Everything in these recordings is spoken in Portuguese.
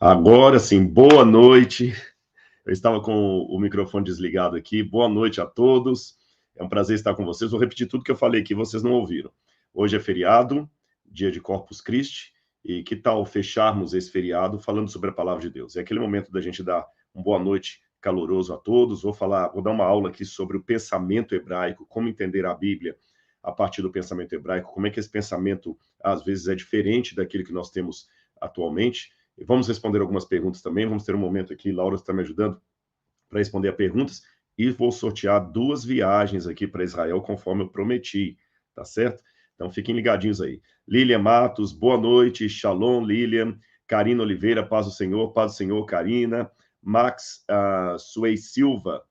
Agora sim, boa noite. Eu estava com o microfone desligado aqui. Boa noite a todos. É um prazer estar com vocês. Vou repetir tudo que eu falei aqui, vocês não ouviram. Hoje é feriado, dia de Corpus Christi, e que tal fecharmos esse feriado falando sobre a palavra de Deus? É aquele momento da gente dar uma boa noite caloroso a todos. Vou dar uma aula aqui sobre o pensamento hebraico, como entender a Bíblia a partir do pensamento hebraico, como é que esse pensamento às vezes é diferente daquele que nós temos atualmente. Vamos responder algumas perguntas também. Vamos ter um momento aqui, Laura está me ajudando para responder a perguntas e vou sortear 2 viagens aqui para Israel, conforme eu prometi, tá certo? Então fiquem ligadinhos aí. Lilian Matos, boa noite. Shalom, Lilian. Karina Oliveira, paz do Senhor, Karina. Max Suei Silva,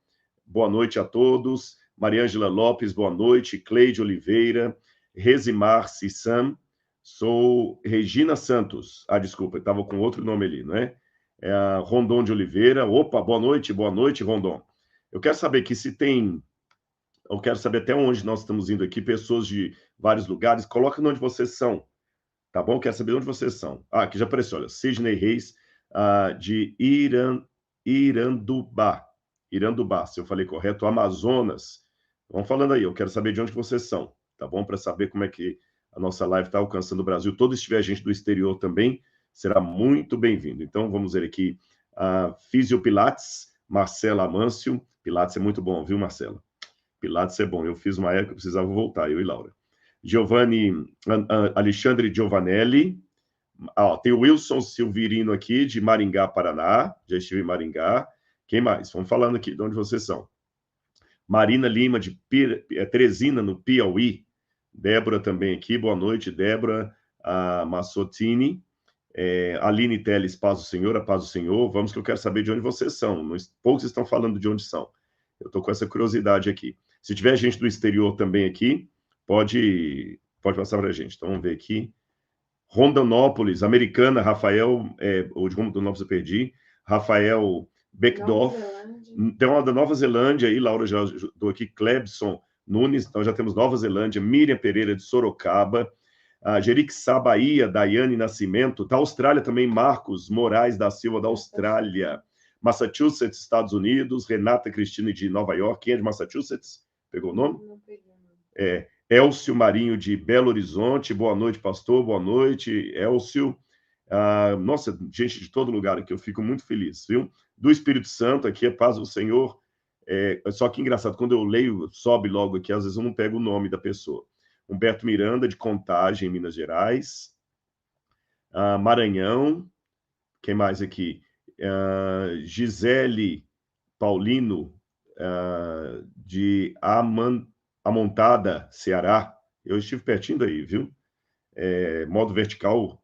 boa noite a todos. Mariângela Lopes, boa noite. Cleide Oliveira. Resimar Sissam. Sou Regina Santos. Desculpa, eu estava com outro nome ali, não é? É a Rondon de Oliveira. Opa, boa noite, Rondon. Eu quero saber que se tem. Eu quero saber até onde nós estamos indo aqui, pessoas de vários lugares. Coloca onde vocês são, tá bom? Quero saber onde vocês são. Aqui já apareceu, olha. Sidney Reis, de Irandubá. Irandubá, se eu falei correto, Amazonas. Vão falando aí, eu quero saber de onde vocês são, tá bom? Para saber como é que a nossa live está alcançando o Brasil todo. Se tiver gente do exterior também, será muito bem-vindo. Então, vamos ver aqui. Físio Pilates, Marcela Amâncio. Pilates é muito bom, viu, Marcela? Pilates é bom. Eu fiz uma época que precisava voltar, eu e Laura. Alexandre Giovanelli. Tem o Wilson Silvirino aqui, de Maringá, Paraná. Já estive em Maringá. Quem mais? Vamos falando aqui de onde vocês são. Marina Lima, de Teresina, no Piauí. Débora também aqui. Boa noite, Débora. Massottini. Aline Teles, paz do Senhor, a paz do Senhor. Vamos que eu quero saber de onde vocês são. Poucos estão falando de onde são. Eu estou com essa curiosidade aqui. Se tiver gente do exterior também aqui, pode passar para a gente. Então, vamos ver aqui. Rondonópolis, Americana, Rafael, o de Rondonópolis eu perdi. Rafael Beckdorf. Tem uma da Nova Zelândia aí, Laura já ajudou aqui. Clebson Nunes, então já temos Nova Zelândia. Miriam Pereira, de Sorocaba. Jeriquixá, Bahia, Daiane Nascimento. Da Austrália também, Marcos Moraes da Silva, da Austrália. Massachusetts, Estados Unidos. Renata Cristina, de Nova York. Quem é de Massachusetts? Pegou o nome? Não peguei. Elcio Marinho, de Belo Horizonte. Boa noite, pastor. Boa noite, Elcio. Nossa, gente de todo lugar aqui, eu fico muito feliz, viu? Do Espírito Santo, aqui é paz do Senhor. Só que engraçado, quando eu leio, sobe logo aqui, às vezes eu não pego o nome da pessoa. Humberto Miranda, de Contagem, Minas Gerais. Maranhão. Quem mais aqui? Gisele Paulino, de Amontada, Ceará. Eu estive pertinho daí, viu? Modo Vertical,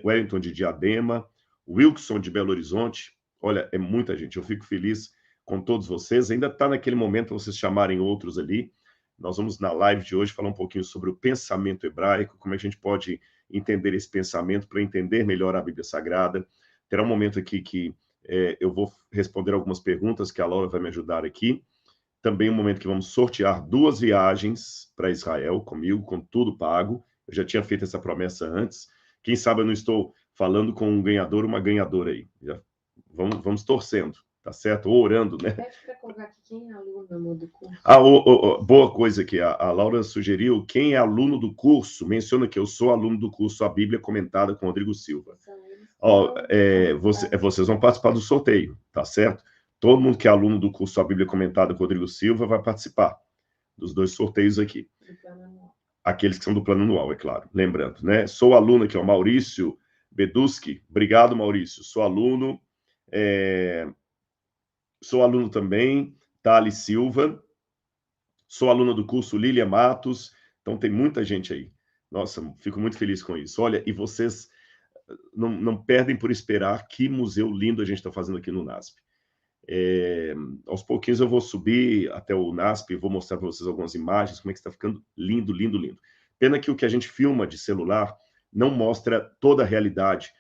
Wellington de Diadema. Wilson de Belo Horizonte. Olha, é muita gente. Eu fico feliz com todos vocês. Ainda está naquele momento vocês chamarem outros ali. Nós vamos, na live de hoje, falar um pouquinho sobre o pensamento hebraico, como é que a gente pode entender esse pensamento para entender melhor a Bíblia Sagrada. Terá um momento aqui que eu vou responder algumas perguntas que a Laura vai me ajudar aqui. Também um momento que vamos sortear 2 viagens para Israel comigo, com tudo pago. Eu já tinha feito essa promessa antes. Quem sabe eu não estou falando com um ganhador, uma ganhadora aí. Vamos torcendo, tá certo? Ou orando, né? Pede para colocar aqui quem é aluno do curso. Boa coisa aqui. A Laura sugeriu quem é aluno do curso. Menciona que eu sou aluno do curso A Bíblia Comentada com Rodrigo Silva. Vocês vão participar do sorteio, tá certo? Todo mundo que é aluno do curso A Bíblia Comentada com Rodrigo Silva vai participar dos 2 sorteios aqui. Aqueles que são do plano anual, é claro. Lembrando, né? Sou aluno aqui, o Maurício Beduski. Obrigado, Maurício. Sou aluno. Sou aluno também. Thales Silva. Sou aluno do curso Lília Matos. Então, tem muita gente aí. Nossa, fico muito feliz com isso. Olha, e vocês não perdem por esperar que museu lindo a gente está fazendo aqui no NASP. Aos pouquinhos eu vou subir até o NASP e vou mostrar para vocês algumas imagens, como é que está ficando lindo, lindo, lindo. Pena que o que a gente filma de celular não mostra toda a realidade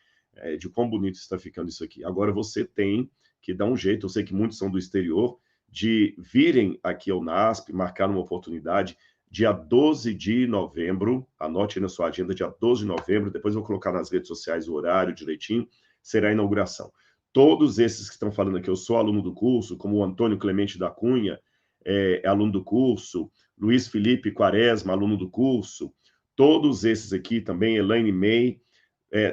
de quão bonito está ficando isso aqui. Agora você tem que dar um jeito, eu sei que muitos são do exterior, de virem aqui ao NASP, marcar uma oportunidade, dia 12 de novembro, anote aí na sua agenda, dia 12 de novembro, depois eu vou colocar nas redes sociais o horário direitinho, será a inauguração. Todos esses que estão falando aqui, eu sou aluno do curso, como o Antônio Clemente da Cunha, é aluno do curso, Luiz Felipe Quaresma, aluno do curso, todos esses aqui também, Elaine May,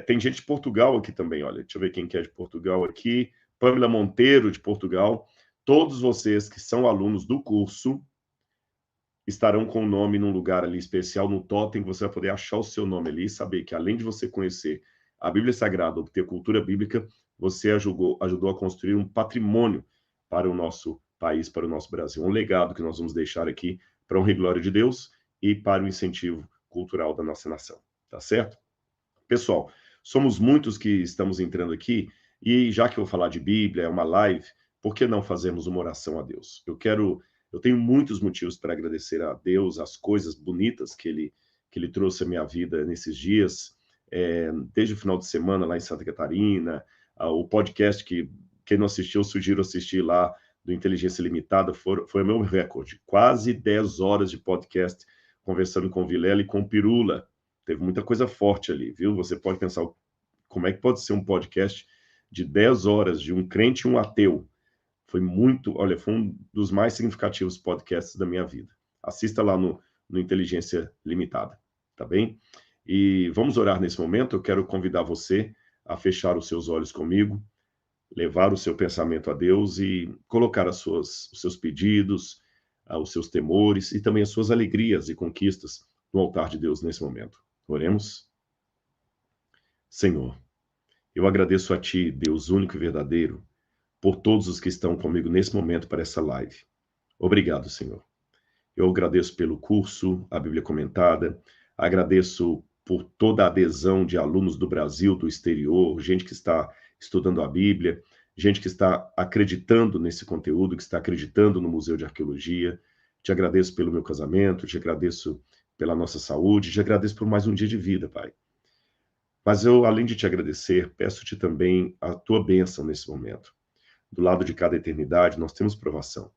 tem gente de Portugal aqui também, olha, deixa eu ver quem que é de Portugal aqui, Pamela Monteiro, de Portugal, todos vocês que são alunos do curso estarão com o nome num lugar ali especial, no totem, que você vai poder achar o seu nome ali e saber que, além de você conhecer a Bíblia Sagrada, obter cultura bíblica, você ajudou a construir um patrimônio para o nosso país, para o nosso Brasil. Um legado que nós vamos deixar aqui para a honra e glória de Deus e para o incentivo cultural da nossa nação. Tá certo? Pessoal, somos muitos que estamos entrando aqui e já que eu vou falar de Bíblia, é uma live, por que não fazermos uma oração a Deus? Eu tenho muitos motivos para agradecer a Deus, as coisas bonitas que Ele trouxe à minha vida nesses dias, desde o final de semana lá em Santa Catarina, o podcast que quem não assistiu, eu sugiro assistir lá, do Inteligência Limitada, foi o meu recorde. Quase 10 horas de podcast conversando com o Vilela e com o Pirula. Teve muita coisa forte ali, viu? Você pode pensar, como é que pode ser um podcast de 10 horas de um crente e um ateu? Foi um dos mais significativos podcasts da minha vida. Assista lá no Inteligência Limitada, tá bem? E vamos orar nesse momento. Eu quero convidar você a fechar os seus olhos comigo, levar o seu pensamento a Deus e colocar os seus pedidos, os seus temores e também as suas alegrias e conquistas no altar de Deus nesse momento. Oremos. Senhor, eu agradeço a Ti, Deus único e verdadeiro, por todos os que estão comigo nesse momento para essa live. Obrigado, Senhor. Eu agradeço pelo curso, a Bíblia Comentada, agradeço por toda a adesão de alunos do Brasil, do exterior, gente que está estudando a Bíblia, gente que está acreditando nesse conteúdo, que está acreditando no Museu de Arqueologia. Te agradeço pelo meu casamento, te agradeço pela nossa saúde, te agradeço por mais um dia de vida, Pai. Mas eu, além de te agradecer, peço-te também a tua bênção nesse momento. Do lado de cada eternidade, nós temos provação.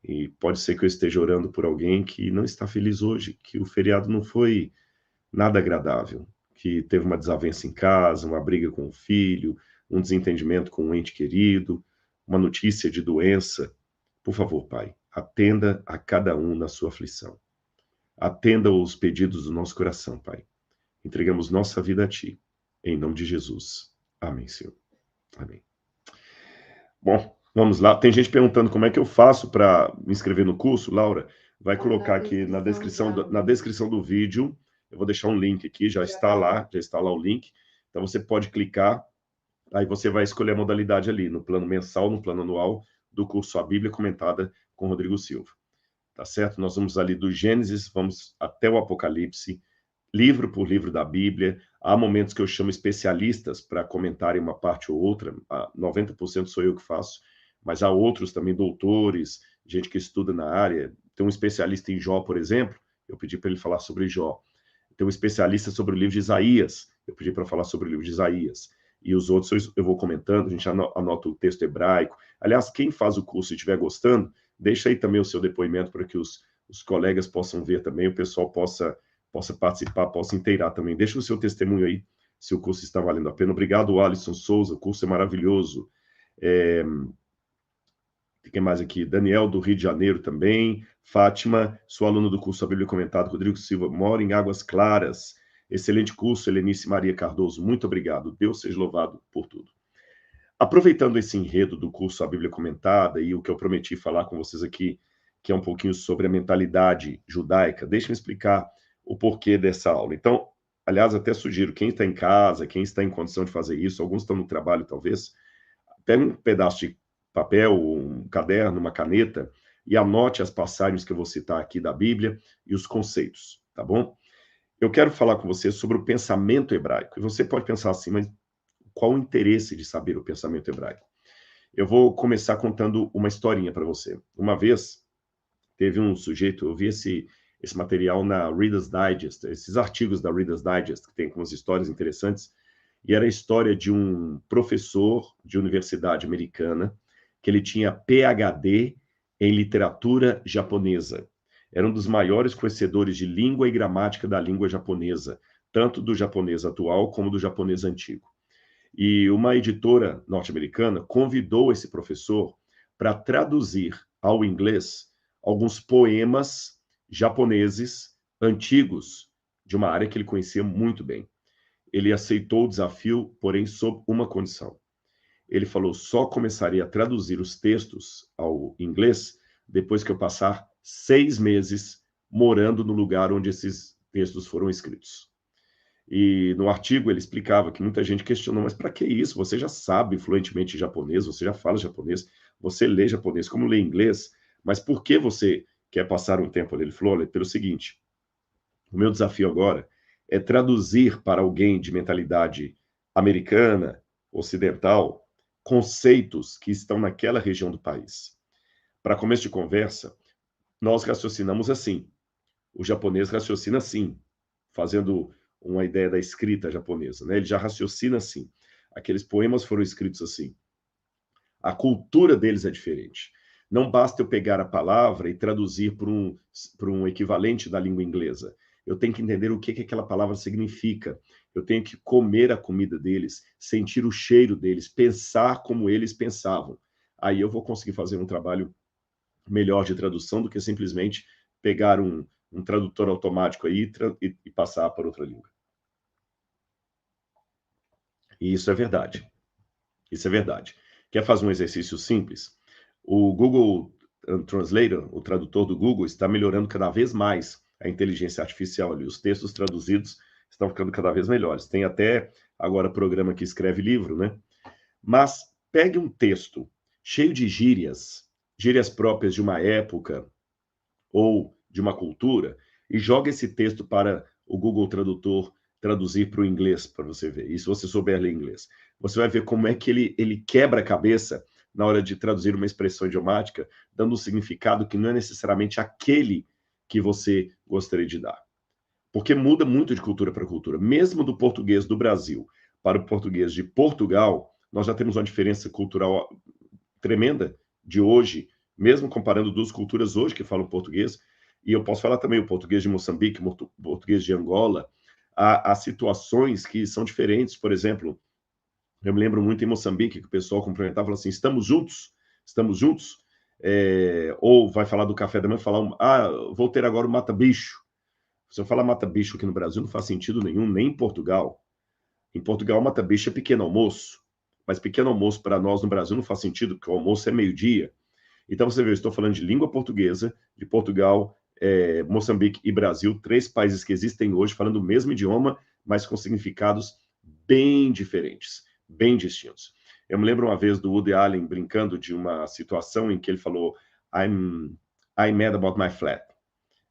E pode ser que eu esteja orando por alguém que não está feliz hoje, que o feriado não foi nada agradável, que teve uma desavença em casa, uma briga com o filho, um desentendimento com um ente querido, uma notícia de doença. Por favor, Pai, atenda a cada um na sua aflição. Atenda os pedidos do nosso coração, Pai. Entregamos nossa vida a Ti. Em nome de Jesus. Amém, Senhor. Amém. Bom, vamos lá. Tem gente perguntando como é que eu faço para me inscrever no curso. Laura, vai colocar aqui na descrição do vídeo. Eu vou deixar um link aqui, já está lá o link. Então você pode clicar, aí você vai escolher a modalidade ali, no plano mensal, no plano anual do curso A Bíblia Comentada com Rodrigo Silva. Tá certo? Nós vamos ali do Gênesis, vamos até o Apocalipse, livro por livro da Bíblia. Há momentos que eu chamo especialistas para comentarem uma parte ou outra, 90% sou eu que faço, mas há outros também, doutores, gente que estuda na área. Tem um especialista em Jó, por exemplo, eu pedi para ele falar sobre Jó. Tem um especialista sobre o livro de Isaías, eu pedi para falar sobre o livro de Isaías. E os outros eu vou comentando, a gente anota o texto hebraico. Aliás, quem faz o curso e estiver gostando, deixa aí também o seu depoimento para que os colegas possam ver também, o pessoal possa participar, possa inteirar também. Deixa o seu testemunho aí, se o curso está valendo a pena. Obrigado, Alisson Souza, o curso é maravilhoso. Quem mais aqui? Daniel, do Rio de Janeiro também. Fátima, sou aluno do curso A Bíblia Comentada. Rodrigo Silva, mora em Águas Claras. Excelente curso, Helenice Maria Cardoso. Muito obrigado. Deus seja louvado por tudo. Aproveitando esse enredo do curso A Bíblia Comentada e o que eu prometi falar com vocês aqui, que é um pouquinho sobre a mentalidade judaica, deixa eu explicar o porquê dessa aula. Então, aliás, até sugiro, quem está em casa, quem está em condição de fazer isso, alguns estão no trabalho talvez, pegue um pedaço de papel, um caderno, uma caneta, e anote as passagens que eu vou citar aqui da Bíblia e os conceitos, tá bom? Eu quero falar com você sobre o pensamento hebraico. E você pode pensar assim, mas qual o interesse de saber o pensamento hebraico? Eu vou começar contando uma historinha para você. Uma vez, teve um sujeito, eu vi esse material na Reader's Digest, esses artigos da Reader's Digest, que tem algumas histórias interessantes, e era a história de um professor de universidade americana, que ele tinha PhD em literatura japonesa. Era um dos maiores conhecedores de língua e gramática da língua japonesa, tanto do japonês atual como do japonês antigo. E uma editora norte-americana convidou esse professor para traduzir ao inglês alguns poemas japoneses antigos de uma área que ele conhecia muito bem. Ele aceitou o desafio, porém sob uma condição. Ele falou: só começaria a traduzir os textos ao inglês depois que eu passar 6 meses morando no lugar onde esses textos foram escritos. E no artigo ele explicava que muita gente questionou: mas para que isso? Você já sabe fluentemente japonês, você já fala japonês, você lê japonês como lê inglês, mas por que você quer passar um tempo ali? Ele falou: olha, pelo seguinte, o meu desafio agora é traduzir para alguém de mentalidade americana, ocidental, conceitos que estão naquela região do país. Para começo de conversa, nós raciocinamos assim. O japonês raciocina assim, fazendo uma ideia da escrita japonesa, né? Ele já raciocina assim. Aqueles poemas foram escritos assim. A cultura deles é diferente. Não basta eu pegar a palavra e traduzir para um equivalente da língua inglesa. Eu tenho que entender o que aquela palavra significa. Eu tenho que comer a comida deles, sentir o cheiro deles, pensar como eles pensavam. Aí eu vou conseguir fazer um trabalho melhor de tradução do que simplesmente pegar um tradutor automático aí e passar para outra língua. E isso é verdade. Isso é verdade. Quer fazer um exercício simples? O Google Translator, o tradutor do Google, está melhorando cada vez mais a inteligência artificial ali. Os textos traduzidos estão ficando cada vez melhores. Tem até agora programa que escreve livro, né? Mas pegue um texto cheio de gírias, gírias próprias de uma época ou de uma cultura, e joga esse texto para o Google Tradutor traduzir para o inglês para você ver. E se você souber ler inglês, você vai ver como é que ele quebra a cabeça na hora de traduzir uma expressão idiomática, dando um significado que não é necessariamente aquele que você gostaria de dar. Porque muda muito de cultura para cultura. Mesmo do português do Brasil para o português de Portugal, nós já temos uma diferença cultural tremenda de hoje, mesmo comparando duas culturas hoje que falam português, e eu posso falar também o português de Moçambique, o português de Angola, há situações que são diferentes. Por exemplo, eu me lembro muito em Moçambique que o pessoal cumprimentava e falava assim: estamos juntos, estamos juntos. Ou vai falar do café da manhã, falar: vou ter agora o mata-bicho. Se eu falar mata-bicho aqui no Brasil, não faz sentido nenhum, nem em Portugal. Em Portugal, mata-bicho é pequeno almoço, mas pequeno almoço para nós no Brasil não faz sentido, porque o almoço é meio-dia. Então você vê, eu estou falando de língua portuguesa, de Portugal, Moçambique e Brasil, 3 países que existem hoje falando o mesmo idioma, mas com significados bem diferentes, bem distintos. Eu me lembro uma vez do Woody Allen brincando de uma situação em que ele falou: I'm mad about my flat.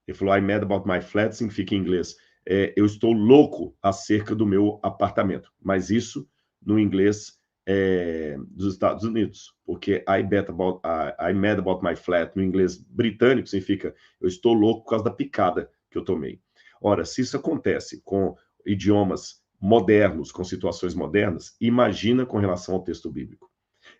Ele falou: I'm mad about my flat significa em inglês: eu estou louco acerca do meu apartamento. Mas isso, no inglês dos Estados Unidos, porque I'm mad about my flat, no inglês britânico, significa eu estou louco por causa da picada que eu tomei. Ora, se isso acontece com idiomas modernos, com situações modernas, imagina com relação ao texto bíblico.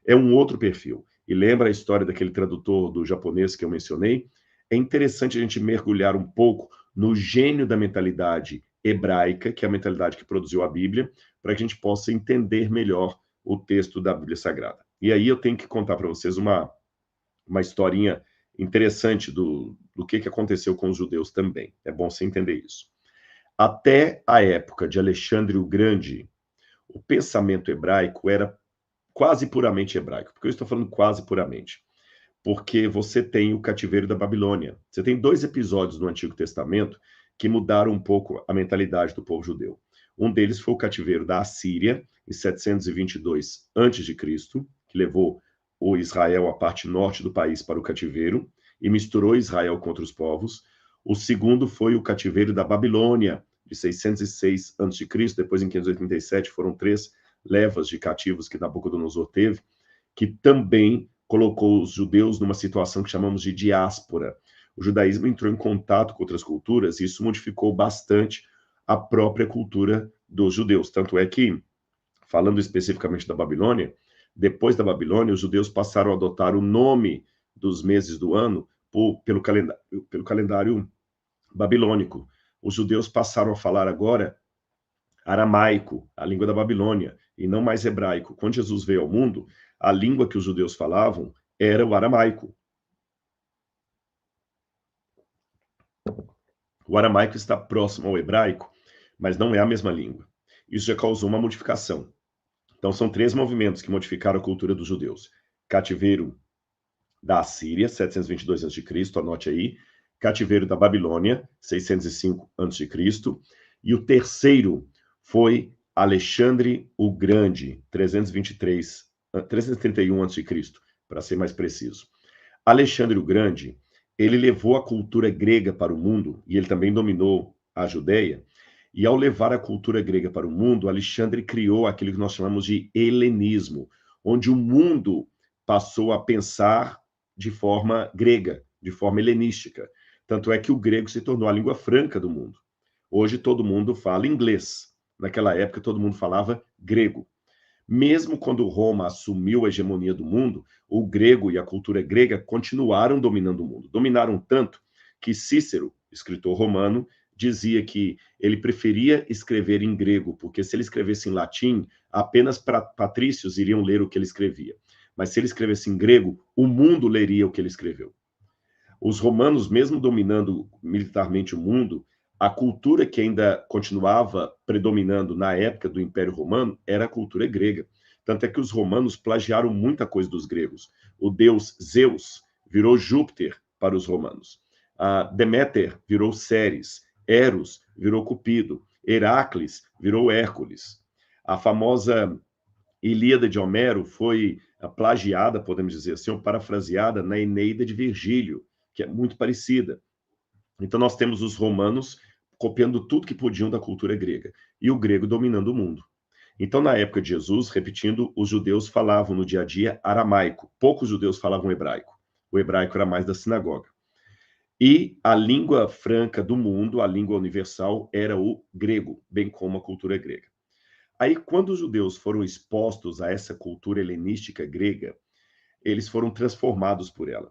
É um outro perfil. E lembra a história daquele tradutor do japonês que eu mencionei? É interessante a gente mergulhar um pouco no gênio da mentalidade hebraica, que é a mentalidade que produziu a Bíblia, para que a gente possa entender melhor o texto da Bíblia Sagrada. E aí eu tenho que contar para vocês uma historinha interessante do que aconteceu com os judeus também. É bom você entender isso. Até a época de Alexandre o Grande, o pensamento hebraico era quase puramente hebraico. Por que eu estou falando quase puramente? Porque você tem o cativeiro da Babilônia. Você tem 2 episódios no Antigo Testamento que mudaram um pouco a mentalidade do povo judeu. Um deles foi o cativeiro da Assíria, em 722 a.C., que levou o Israel, a parte norte do país, para o cativeiro e misturou Israel contra os povos. O segundo foi o cativeiro da Babilônia, de 606 a.C., depois em 587 foram 3 levas de cativos que Nabucodonosor teve, que também colocou os judeus numa situação que chamamos de diáspora. O judaísmo entrou em contato com outras culturas e isso modificou bastante a própria cultura dos judeus. Tanto é que, falando especificamente da Babilônia, depois da Babilônia, os judeus passaram a adotar o nome dos meses do ano pelo calendário babilônico. Os judeus passaram a falar agora Aramaico, a língua da Babilônia, e não mais hebraico. Quando Jesus veio ao mundo, a língua que os judeus falavam era o aramaico. O aramaico está próximo ao hebraico, mas não é a mesma língua. Isso já causou uma modificação. Então, são 3 movimentos que modificaram a cultura dos judeus: cativeiro da Assíria, 722 a.C., anote aí; cativeiro da Babilônia, 605 a.C., e o terceiro foi Alexandre o Grande, 331 a.C., para ser mais preciso. Alexandre o Grande, ele levou a cultura grega para o mundo, e ele também dominou a Judéia, e ao levar a cultura grega para o mundo, Alexandre criou aquilo que nós chamamos de helenismo, onde o mundo passou a pensar de forma grega, de forma helenística. Tanto é que o grego se tornou a língua franca do mundo. Hoje todo mundo fala inglês. Naquela época todo mundo falava grego. Mesmo quando Roma assumiu a hegemonia do mundo, o grego e a cultura grega continuaram dominando o mundo. Dominaram tanto que Cícero, escritor romano, dizia que ele preferia escrever em grego, porque se ele escrevesse em latim, apenas patrícios iriam ler o que ele escrevia. Mas se ele escrevesse em grego, o mundo leria o que ele escreveu. Os romanos, mesmo dominando militarmente o mundo, a cultura que ainda continuava predominando na época do Império Romano era a cultura grega. Tanto é que os romanos plagiaram muita coisa dos gregos. O deus Zeus virou Júpiter para os romanos. Deméter virou Ceres. Eros virou Cupido. Heracles virou Hércules. A famosa Ilíada de Homero foi plagiada, podemos dizer assim, ou parafraseada na Eneida de Virgílio, que é muito parecida. Então nós temos os romanos copiando tudo que podiam da cultura grega e o grego dominando o mundo. Então, na época de Jesus, repetindo, os judeus falavam no dia a dia aramaico. Poucos judeus falavam hebraico. O hebraico era mais da sinagoga. E a língua franca do mundo, a língua universal, era o grego, bem como a cultura grega. Aí, quando os judeus foram expostos a essa cultura helenística grega, eles foram transformados por ela.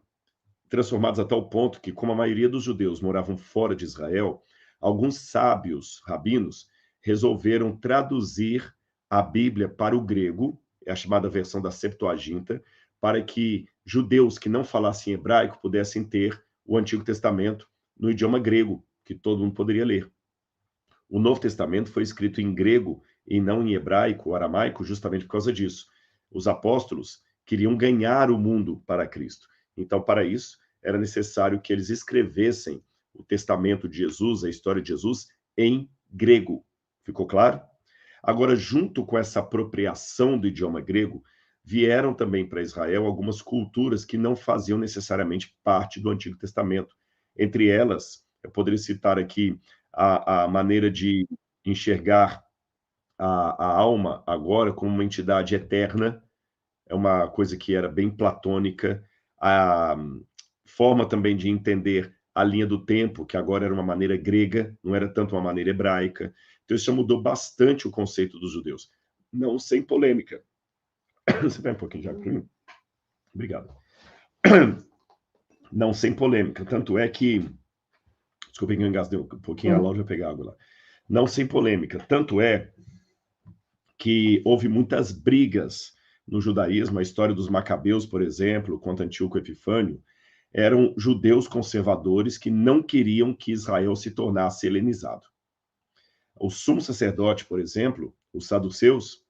Transformados a tal ponto que, como a maioria dos judeus moravam fora de Israel, alguns sábios rabinos resolveram traduzir a Bíblia para o grego, é a chamada versão da Septuaginta, para que judeus que não falassem hebraico pudessem ter o Antigo Testamento no idioma grego, que todo mundo poderia ler. O Novo Testamento foi escrito em grego e não em hebraico ou aramaico, justamente por causa disso. Os apóstolos queriam ganhar o mundo para Cristo. Então, para isso, era necessário que eles escrevessem o testamento de Jesus, a história de Jesus, em grego. Ficou claro? Agora, junto com essa apropriação do idioma grego, vieram também para Israel algumas culturas que não faziam necessariamente parte do Antigo Testamento. Entre elas, eu poderia citar aqui a maneira de enxergar a alma agora como uma entidade eterna, é uma coisa que era bem platônica, a forma também de entender a linha do tempo, que agora era uma maneira grega, não era tanto uma maneira hebraica. Então isso já mudou bastante o conceito dos judeus. Não sem polêmica. Você vai um pouquinho já para mim? Obrigado. Não sem polêmica. Tanto é que... Desculpa que eu engasguei um pouquinho, a Laura vai pegar água lá. Não sem polêmica. Tanto é que houve muitas brigas no judaísmo. A história dos Macabeus, por exemplo, contra Antíoco Epifânio, eram judeus conservadores que não queriam que Israel se tornasse helenizado. O sumo sacerdote, por exemplo, os saduceus,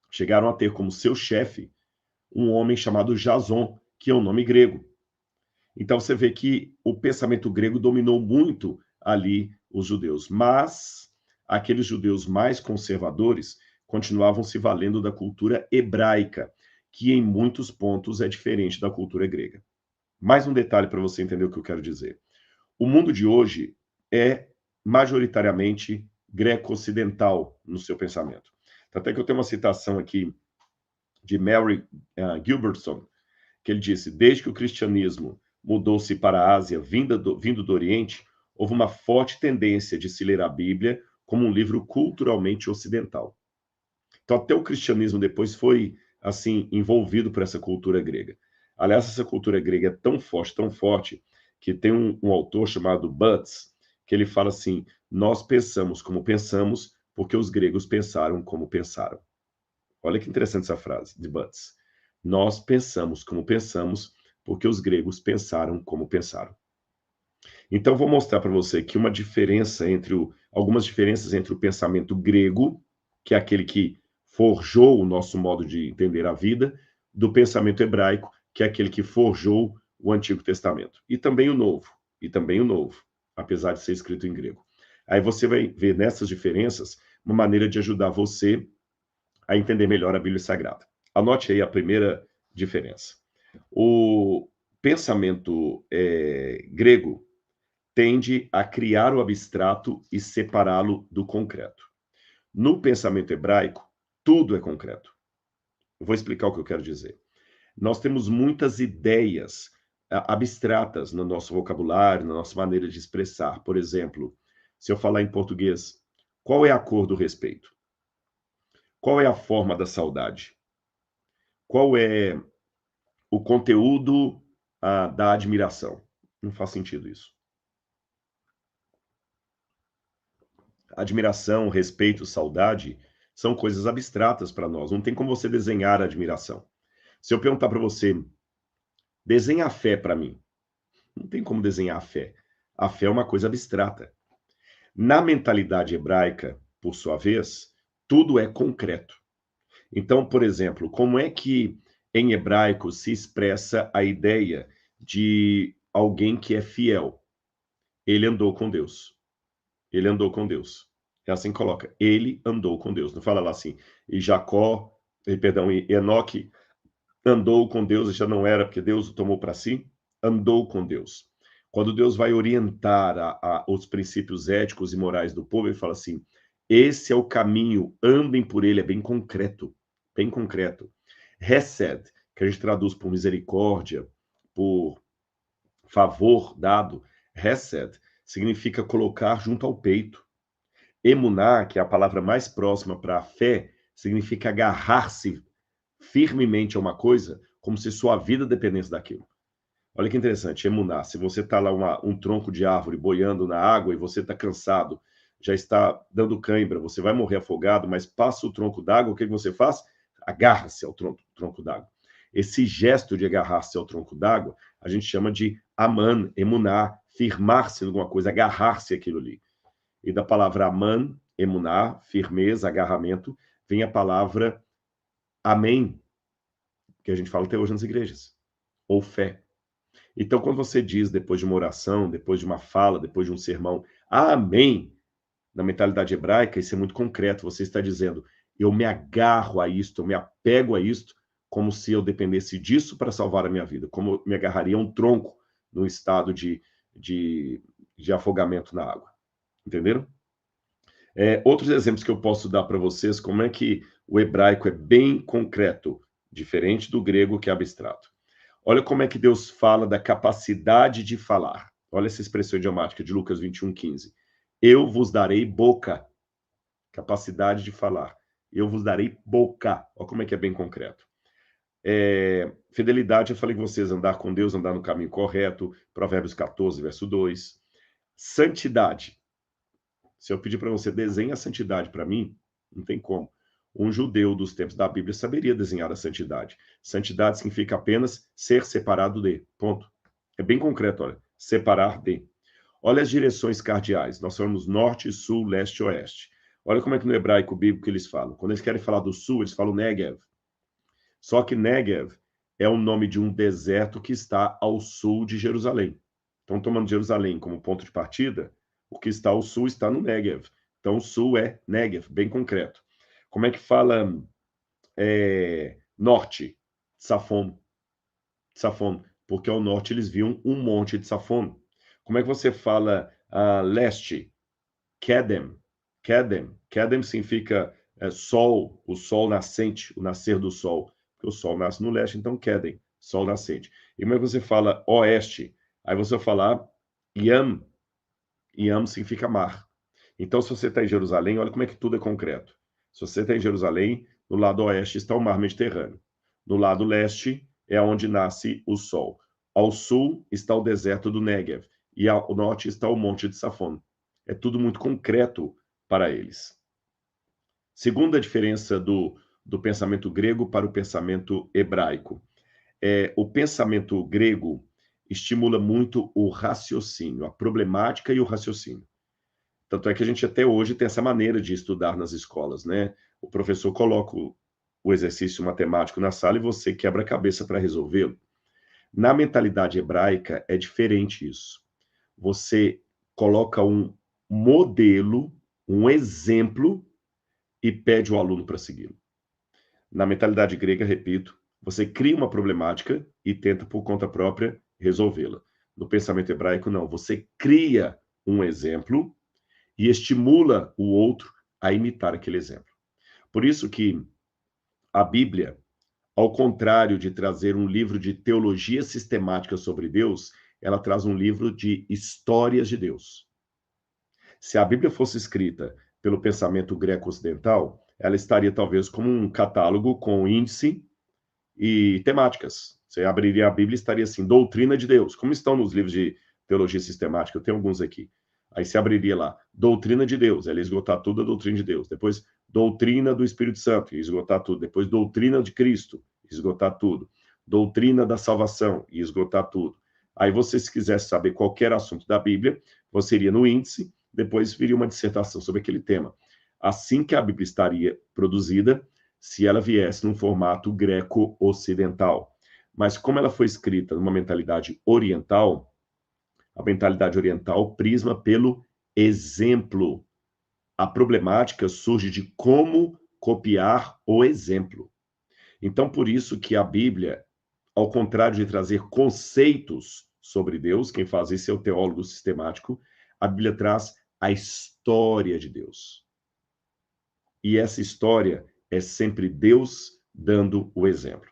chegaram a ter como seu chefe um homem chamado Jason, que é um nome grego. Então você vê que o pensamento grego dominou muito ali os judeus, mas aqueles judeus mais conservadores continuavam se valendo da cultura hebraica, que em muitos pontos é diferente da cultura grega. Mais um detalhe para você entender o que eu quero dizer. O mundo de hoje é majoritariamente greco-ocidental no seu pensamento. Até que eu tenho uma citação aqui de Mary Gilbertson, que ele disse: desde que o cristianismo mudou-se para a Ásia, vindo do Oriente, houve uma forte tendência de se ler a Bíblia como um livro culturalmente ocidental. Então, até o cristianismo depois foi, assim, envolvido por essa cultura grega. Aliás, essa cultura grega é tão forte, que tem um autor chamado Butts, que ele fala assim: nós pensamos como pensamos porque os gregos pensaram como pensaram. Olha que interessante essa frase de Butts. Nós pensamos como pensamos, porque os gregos pensaram como pensaram. Então, vou mostrar para você que algumas diferenças entre o pensamento grego, que é aquele que forjou o nosso modo de entender a vida, do pensamento hebraico, que é aquele que forjou o Antigo Testamento. E também o Novo, apesar de ser escrito em grego. Aí você vai ver nessas diferenças uma maneira de ajudar você a entender melhor a Bíblia Sagrada. Anote aí a primeira diferença. O pensamento grego tende a criar o abstrato e separá-lo do concreto. No pensamento hebraico, tudo é concreto. Eu vou explicar o que eu quero dizer. Nós temos muitas ideias abstratas no nosso vocabulário, na nossa maneira de expressar. Por exemplo, se eu falar em português, qual é a cor do respeito? Qual é a forma da saudade? Qual é o conteúdo da admiração? Não faz sentido isso. Admiração, respeito, saudade são coisas abstratas para nós. Não tem como você desenhar a admiração. Se eu perguntar para você, desenha a fé para mim. Não tem como desenhar a fé. A fé é uma coisa abstrata. Na mentalidade hebraica, por sua vez, tudo é concreto. Então, por exemplo, como é que em hebraico se expressa a ideia de alguém que é fiel? Ele andou com Deus. Ele andou com Deus. É assim que coloca. Ele andou com Deus. Não fala lá assim. E Jacó, perdão, e Enoque andou com Deus, já não era porque Deus o tomou para si. Andou com Deus. Quando Deus vai orientar os princípios éticos e morais do povo, ele fala assim: esse é o caminho, andem por ele. É bem concreto. Bem concreto. Hesed, que a gente traduz por misericórdia, por favor dado. Hesed significa colocar junto ao peito. Emuná, que é a palavra mais próxima para a fé, significa agarrar-se firmemente a uma coisa, como se sua vida dependesse daquilo. Olha que interessante, emuná. Se você está lá um tronco de árvore boiando na água e você está cansado, já está dando cãibra, você vai morrer afogado, mas passa o tronco d'água, o que você faz? Agarra-se ao tronco d'água. Esse gesto de agarrar-se ao tronco d'água, a gente chama de aman, emuná, firmar-se em alguma coisa, agarrar-se àquilo ali. E da palavra aman, emuná, firmeza, agarramento, vem a palavra amém, que a gente fala até hoje nas igrejas, ou fé. Então, quando você diz, depois de uma oração, depois de uma fala, depois de um sermão, amém, na mentalidade hebraica, isso é muito concreto. Você está dizendo, eu me agarro a isto, eu me apego a isto, como se eu dependesse disso para salvar a minha vida, como eu me agarraria a um tronco num estado de afogamento na água. Entenderam? Outros exemplos que eu posso dar para vocês, como é que o hebraico é bem concreto, diferente do grego, que é abstrato. Olha como é que Deus fala da capacidade de falar. Olha essa expressão idiomática de Lucas 21:15. Eu vos darei boca, capacidade de falar. Eu vos darei boca. Olha como é que é bem concreto. Fidelidade, eu falei com vocês, andar com Deus, andar no caminho correto. Provérbios 14, verso 2. Santidade. Se eu pedir para você desenhar a santidade para mim, não tem como. Um judeu dos tempos da Bíblia saberia desenhar a santidade. Santidade significa apenas ser separado de. Ponto. É bem concreto, olha. Separar de. Olha as direções cardeais. Nós falamos norte, sul, leste e oeste. Olha como é que no hebraico bíblico eles falam. Quando eles querem falar do sul, eles falam Negev. Só que Negev é o nome de um deserto que está ao sul de Jerusalém. Então, tomando Jerusalém como ponto de partida, o que está ao sul está no Negev. Então, o sul é Negev, bem concreto. Como é que fala norte? Safon. Safon. Porque ao norte eles viam um monte de Safon. Como é que você fala leste? Kedem. Kedem. Kedem significa sol, o sol nascente, o nascer do sol. Porque o sol nasce no leste, então Kedem, sol nascente. E como é que você fala oeste? Aí você vai falar Yam. Yam significa mar. Então, se você está em Jerusalém, olha como é que tudo é concreto. Se você está em Jerusalém, no lado oeste está o mar Mediterrâneo. No lado leste é onde nasce o sol. Ao sul está o deserto do Negev. E ao norte está o monte de Safon. É tudo muito concreto para eles. Segunda diferença do pensamento grego para o pensamento hebraico. O pensamento grego estimula muito o raciocínio, a problemática e o raciocínio. Tanto é que a gente até hoje tem essa maneira de estudar nas escolas, né? O professor coloca o exercício matemático na sala e você quebra a cabeça para resolvê-lo. Na mentalidade hebraica é diferente isso. Você coloca um modelo, um exemplo e pede o aluno para segui-lo. Na mentalidade grega, repito, você cria uma problemática e tenta por conta própria resolvê-la. No pensamento hebraico, não. Você cria um exemplo e estimula o outro a imitar aquele exemplo. Por isso que a Bíblia, ao contrário de trazer um livro de teologia sistemática sobre Deus, ela traz um livro de histórias de Deus. Se a Bíblia fosse escrita pelo pensamento greco-ocidental, ela estaria talvez como um catálogo com índice e temáticas. Você abriria a Bíblia e estaria assim, doutrina de Deus, como estão nos livros de teologia sistemática, eu tenho alguns aqui. Aí você abriria lá, doutrina de Deus, ela ia esgotar tudo a doutrina de Deus. Depois, doutrina do Espírito Santo, ia esgotar tudo. Depois, doutrina de Cristo, ia esgotar tudo. Doutrina da salvação, ia esgotar tudo. Aí você, se quisesse saber qualquer assunto da Bíblia, você iria no índice, depois viria uma dissertação sobre aquele tema. Assim que a Bíblia estaria produzida, se ela viesse num formato greco-ocidental. Mas como ela foi escrita numa mentalidade oriental, a mentalidade oriental prisma pelo exemplo. A problemática surge de como copiar o exemplo. Então, por isso que a Bíblia, ao contrário de trazer conceitos sobre Deus, quem faz isso é o teólogo sistemático, a Bíblia traz a história de Deus. E essa história é sempre Deus dando o exemplo.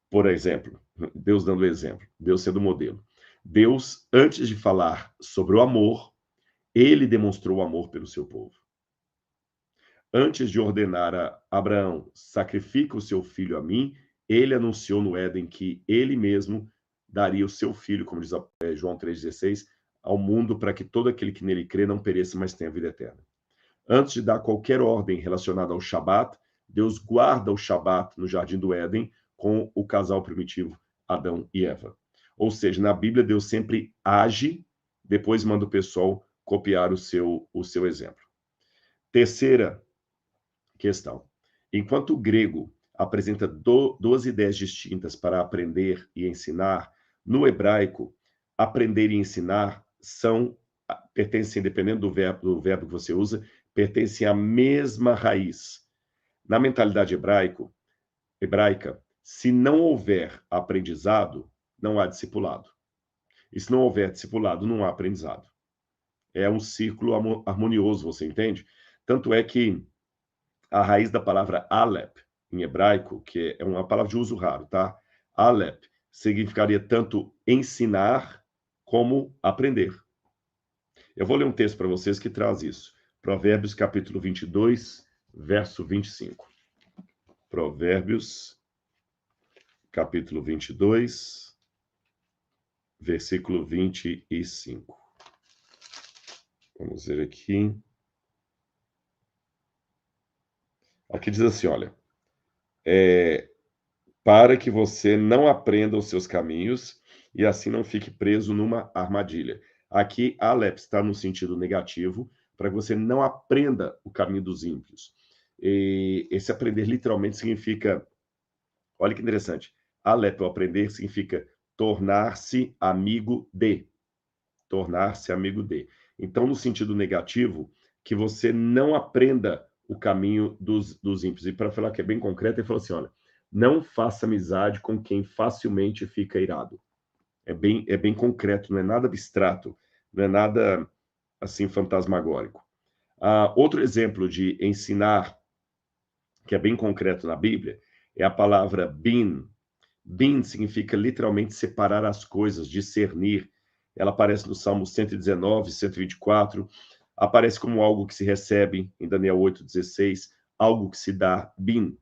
Por exemplo, Deus dando o exemplo, Deus sendo o modelo. Deus, antes de falar sobre o amor, ele demonstrou o amor pelo seu povo. Antes de ordenar a Abraão, sacrifica o seu filho a mim, ele anunciou no Éden que ele mesmo daria o seu filho, como diz João 3,16, ao mundo para que todo aquele que nele crê não pereça, mas tenha vida eterna. Antes de dar qualquer ordem relacionada ao Shabat, Deus guarda o Shabat no Jardim do Éden com o casal primitivo, Adão e Eva. Ou seja, na Bíblia, Deus sempre age, depois manda o pessoal copiar o seu exemplo. Terceira questão. Enquanto o grego apresenta duas ideias distintas para aprender e ensinar, no hebraico, aprender e ensinar pertencem, dependendo do verbo que você usa, pertencem à mesma raiz. Na mentalidade hebraica, se não houver aprendizado, não há discipulado. E se não houver discipulado, não há aprendizado. É um círculo harmonioso, você entende? Tanto é que a raiz da palavra Alep, em hebraico, que é uma palavra de uso raro, tá? Alep significaria tanto ensinar como aprender. Eu vou ler um texto para vocês que traz isso. Provérbios, capítulo 22, verso 25. Provérbios, capítulo 22, versículo 25. Vamos ver aqui. Aqui diz assim, olha. Para que você não aprenda os seus caminhos e assim não fique preso numa armadilha. Aqui, Alep está no sentido negativo, para que você não aprenda o caminho dos ímpios. E esse aprender literalmente significa, olha que interessante, Alep, o aprender, significa tornar-se amigo de. Tornar-se amigo de. Então, no sentido negativo, que você não aprenda o caminho dos ímpios. E para falar que é bem concreto, ele falou assim, olha, não faça amizade com quem facilmente fica irado. É bem concreto, não é nada abstrato, não é nada assim fantasmagórico. Outro exemplo de ensinar, que é bem concreto na Bíblia, é a palavra bin. Bin significa literalmente separar as coisas, discernir. Ela aparece no Salmo 119, 124, aparece como algo que se recebe em Daniel 8,16, algo que se dá, bin.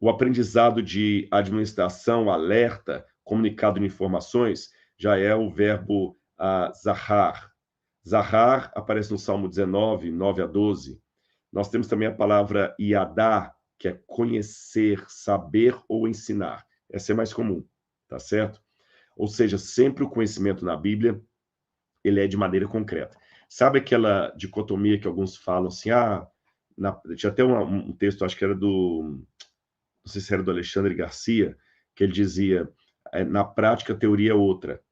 O aprendizado de administração, alerta, comunicado de informações, já é o verbo zahar. Zahar aparece no Salmo 19, 9 a 12. Nós temos também a palavra yadá, que é conhecer, saber ou ensinar. Essa é mais comum, tá certo? Ou seja, sempre o conhecimento na Bíblia, ele é de maneira concreta. Sabe aquela dicotomia que alguns falam assim, tinha até um texto, acho que era não sei se era do Alexandre Garcia, que ele dizia, na prática a teoria é outra,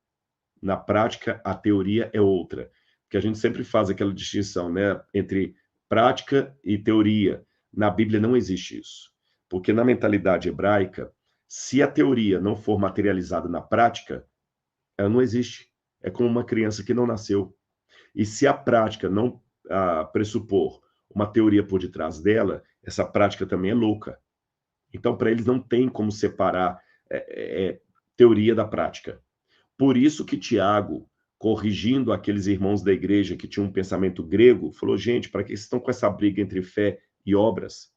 na prática a teoria é outra, que a gente sempre faz aquela distinção, né, entre prática e teoria. Na Bíblia não existe isso, porque na mentalidade hebraica, se a teoria não for materializada na prática, ela não existe. É como uma criança que não nasceu. E se a prática não pressupor uma teoria por detrás dela, essa prática também é louca. Então, para eles não tem como separar teoria da prática. Por isso que Tiago, corrigindo aqueles irmãos da igreja que tinham um pensamento grego, falou, gente, para que vocês estão com essa briga entre fé e obras?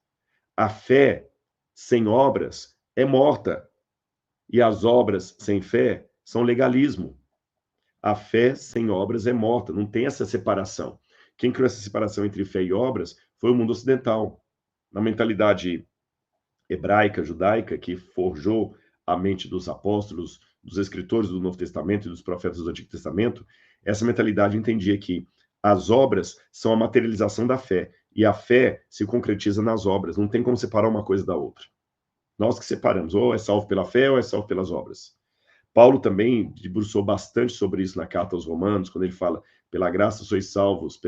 A fé sem obras é morta, e as obras sem fé são legalismo. A fé sem obras é morta, não tem essa separação. Quem criou essa separação entre fé e obras foi o mundo ocidental. Na mentalidade hebraica, judaica, que forjou a mente dos apóstolos, dos escritores do Novo Testamento e dos profetas do Antigo Testamento, essa mentalidade entendia que as obras são a materialização da fé, e a fé se concretiza nas obras, não tem como separar uma coisa da outra. Nós que separamos, ou é salvo pela fé ou é salvo pelas obras. Paulo também debruçou bastante sobre isso na carta aos Romanos, quando ele fala, pela graça sois salvos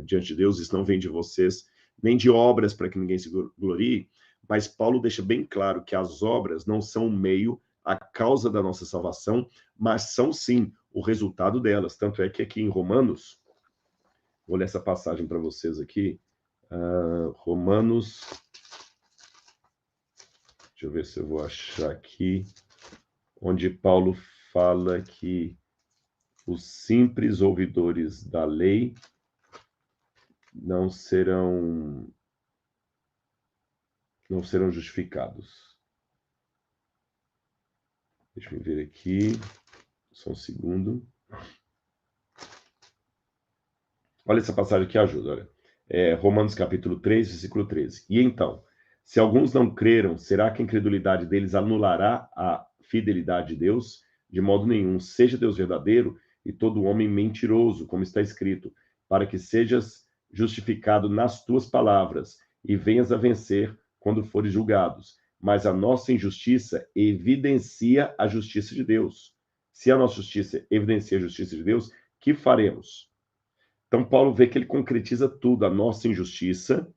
diante de Deus, isso não vem de vocês, nem de obras para que ninguém se glorie, mas Paulo deixa bem claro que as obras não são o meio, a causa da nossa salvação, mas são sim o resultado delas. Tanto é que aqui em Romanos, vou ler essa passagem para vocês aqui, Romanos, deixa eu ver se eu vou achar aqui, onde Paulo fala que os simples ouvidores da lei não serão justificados. Deixa eu ver aqui, só um segundo. Olha essa passagem que ajuda, olha. Romanos capítulo 3, versículo 13. E então, se alguns não creram, será que a incredulidade deles anulará a fidelidade de Deus? De modo nenhum. Seja Deus verdadeiro e todo homem mentiroso, como está escrito, para que sejas justificado nas tuas palavras e venhas a vencer quando fores julgados. Mas a nossa injustiça evidencia a justiça de Deus. Se a nossa justiça evidencia a justiça de Deus, que faremos? Então, Paulo vê que ele concretiza tudo. A nossa injustiça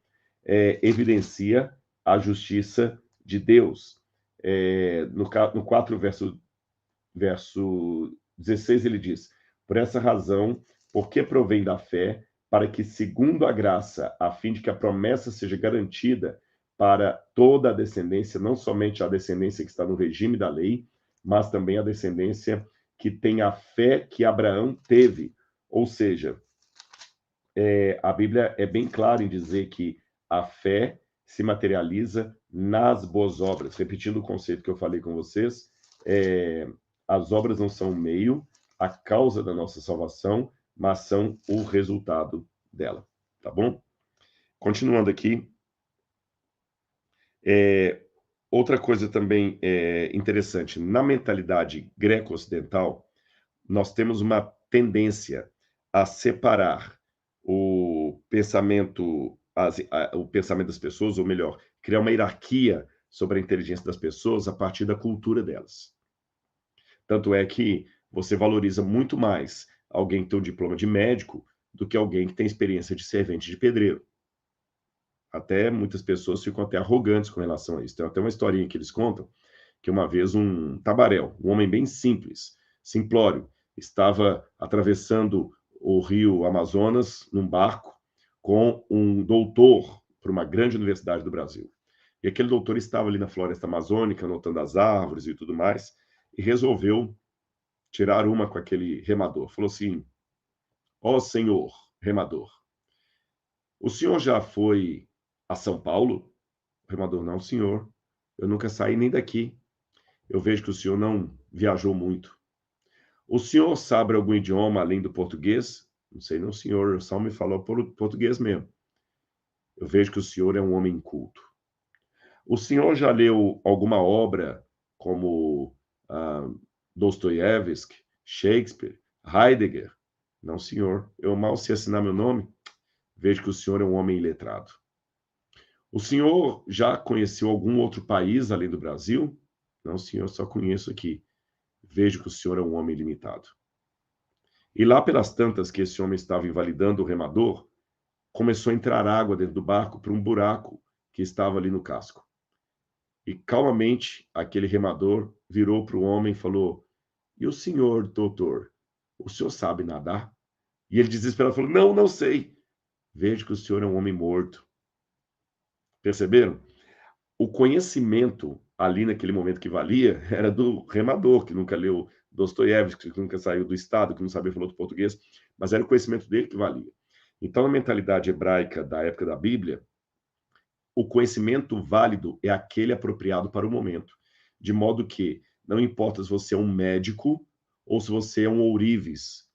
evidencia a justiça de Deus. No 4, verso 16, ele diz, por essa razão, porque provém da fé, para que, segundo a graça, a fim de que a promessa seja garantida para toda a descendência, não somente a descendência que está no regime da lei, mas também a descendência que tem a fé que Abraão teve. Ou seja, a Bíblia é bem clara em dizer que a fé se materializa nas boas obras. Repetindo o conceito que eu falei com vocês, as obras não são o meio, a causa da nossa salvação, mas são o resultado dela, tá bom? Continuando aqui, outra coisa também interessante, na mentalidade greco-ocidental, nós temos uma tendência a separar o pensamento das pessoas, ou melhor, criar uma hierarquia sobre a inteligência das pessoas a partir da cultura delas. Tanto é que você valoriza muito mais alguém que tem um diploma de médico do que alguém que tem experiência de servente de pedreiro. Até muitas pessoas ficam até arrogantes com relação a isso. Tem até uma historinha que eles contam, que uma vez um tabaréu, um homem bem simples, simplório, estava atravessando o rio Amazonas num barco com um doutor para uma grande universidade do Brasil. E aquele doutor estava ali na floresta amazônica, anotando as árvores e tudo mais, e resolveu tirar uma com aquele remador. Falou assim, ó senhor remador, o senhor já foi a São Paulo? O remador, não, senhor, eu nunca saí nem daqui. Eu vejo que o senhor não viajou muito. O senhor sabe algum idioma além do português? Não sei, não, senhor. Eu só me falou português mesmo. Eu vejo que o senhor é um homem culto. O senhor já leu alguma obra como ah, Dostoiévski, Shakespeare, Heidegger? Não, senhor. Eu mal sei assinar meu nome. Vejo que o senhor é um homem iletrado. O senhor já conheceu algum outro país além do Brasil? Não, senhor, só conheço aqui. Vejo que o senhor é um homem limitado. E lá pelas tantas que esse homem estava invalidando o remador, começou a entrar água dentro do barco por um buraco que estava ali no casco. E calmamente aquele remador virou para o homem e falou: "E o senhor, doutor, o senhor sabe nadar?" E ele desesperado falou: "Não, não sei." Vejo que o senhor é um homem morto. Perceberam? O conhecimento ali naquele momento que valia era do remador, que nunca leu Dostoiévski, que nunca saiu do Estado, que não sabia falar outro português, mas era o conhecimento dele que valia. Então, na mentalidade hebraica da época da Bíblia, o conhecimento válido é aquele apropriado para o momento. De modo que não importa se você é um médico ou se você é um ourives,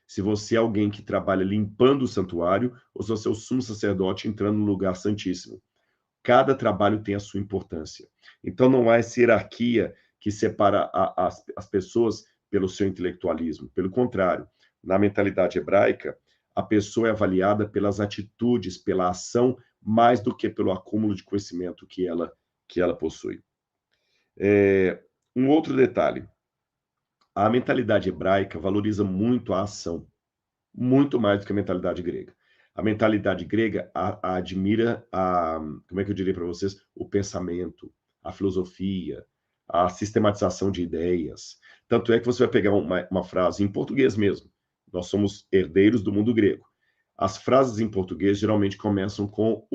se você é alguém que trabalha limpando o santuário ou se você é o sumo sacerdote entrando no lugar santíssimo. Cada trabalho tem a sua importância. Então não há essa hierarquia que separa as pessoas pelo seu intelectualismo. Pelo contrário, na mentalidade hebraica, a pessoa é avaliada pelas atitudes, pela ação, mais do que pelo acúmulo de conhecimento que ela possui. Um outro detalhe, a mentalidade hebraica valoriza muito a ação, muito mais do que a mentalidade grega. A mentalidade grega admira como é que eu diria para vocês? O pensamento, a filosofia, a sistematização de ideias. Tanto é que você vai pegar uma frase em português mesmo. Nós somos herdeiros do mundo grego. As frases em português geralmente começam com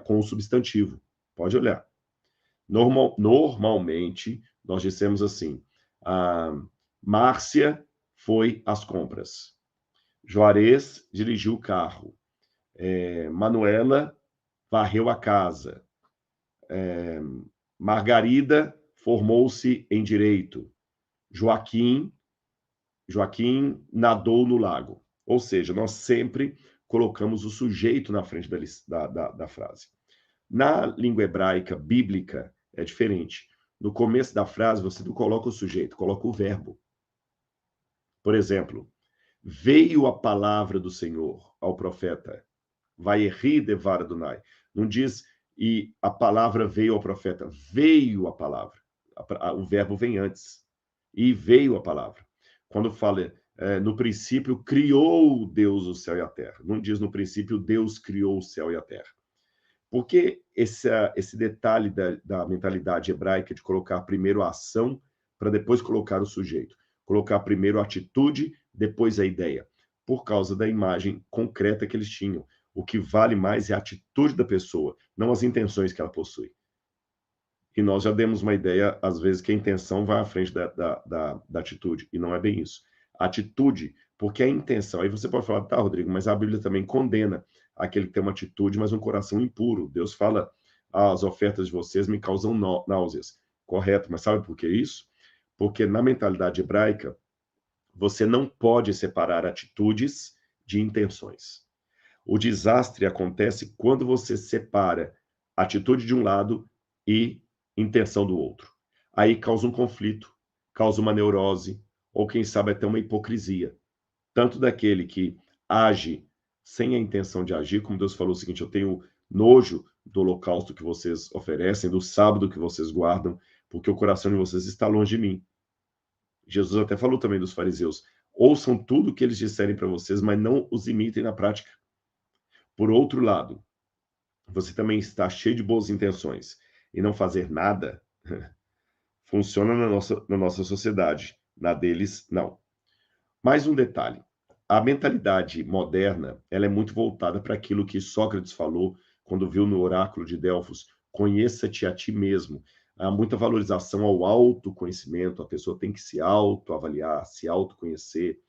com o substantivo. Pode olhar. Normalmente, nós dissemos assim: Márcia foi às compras. Juarez dirigiu o carro. Manuela varreu a casa. Margarida formou-se em direito. Joaquim nadou no lago. Ou seja, nós sempre colocamos o sujeito na frente da frase. Na língua hebraica bíblica é diferente. No começo da frase você não coloca o sujeito, coloca o verbo. Por exemplo, veio a palavra do Senhor ao profeta. Vaierri devar Adonai. Não diz e a palavra veio ao profeta. Veio a palavra. O verbo vem antes. E veio a palavra. Quando fala no princípio criou Deus o céu e a terra. Não diz no princípio Deus criou o céu e a terra. Por que esse detalhe da mentalidade hebraica de colocar primeiro a ação para depois colocar o sujeito? Colocar primeiro a atitude, depois a ideia. Por causa da imagem concreta que eles tinham. O que vale mais é a atitude da pessoa, não as intenções que ela possui. E nós já demos uma ideia, às vezes, que a intenção vai à frente da atitude, e não é bem isso. A atitude, porque a intenção, aí você pode falar, tá, Rodrigo, mas a Bíblia também condena aquele que tem uma atitude, mas um coração impuro. Deus fala, as ofertas de vocês me causam náuseas. Correto, mas sabe por que isso? Porque na mentalidade hebraica, você não pode separar atitudes de intenções. O desastre acontece quando você separa atitude de um lado e intenção do outro. Aí causa um conflito, causa uma neurose, ou quem sabe até uma hipocrisia. Tanto daquele que age sem a intenção de agir, como Deus falou o seguinte: eu tenho nojo do holocausto que vocês oferecem, do sábado que vocês guardam, porque o coração de vocês está longe de mim. Jesus até falou também dos fariseus: ouçam tudo o que eles disserem para vocês, mas não os imitem na prática. Por outro lado, você também está cheio de boas intenções e não fazer nada, funciona na nossa sociedade. Na deles, não. Mais um detalhe. A mentalidade moderna, ela é muito voltada para aquilo que Sócrates falou quando viu no oráculo de Delfos: conheça-te a ti mesmo. Há muita valorização ao autoconhecimento, a pessoa tem que se autoavaliar, se autoconhecer.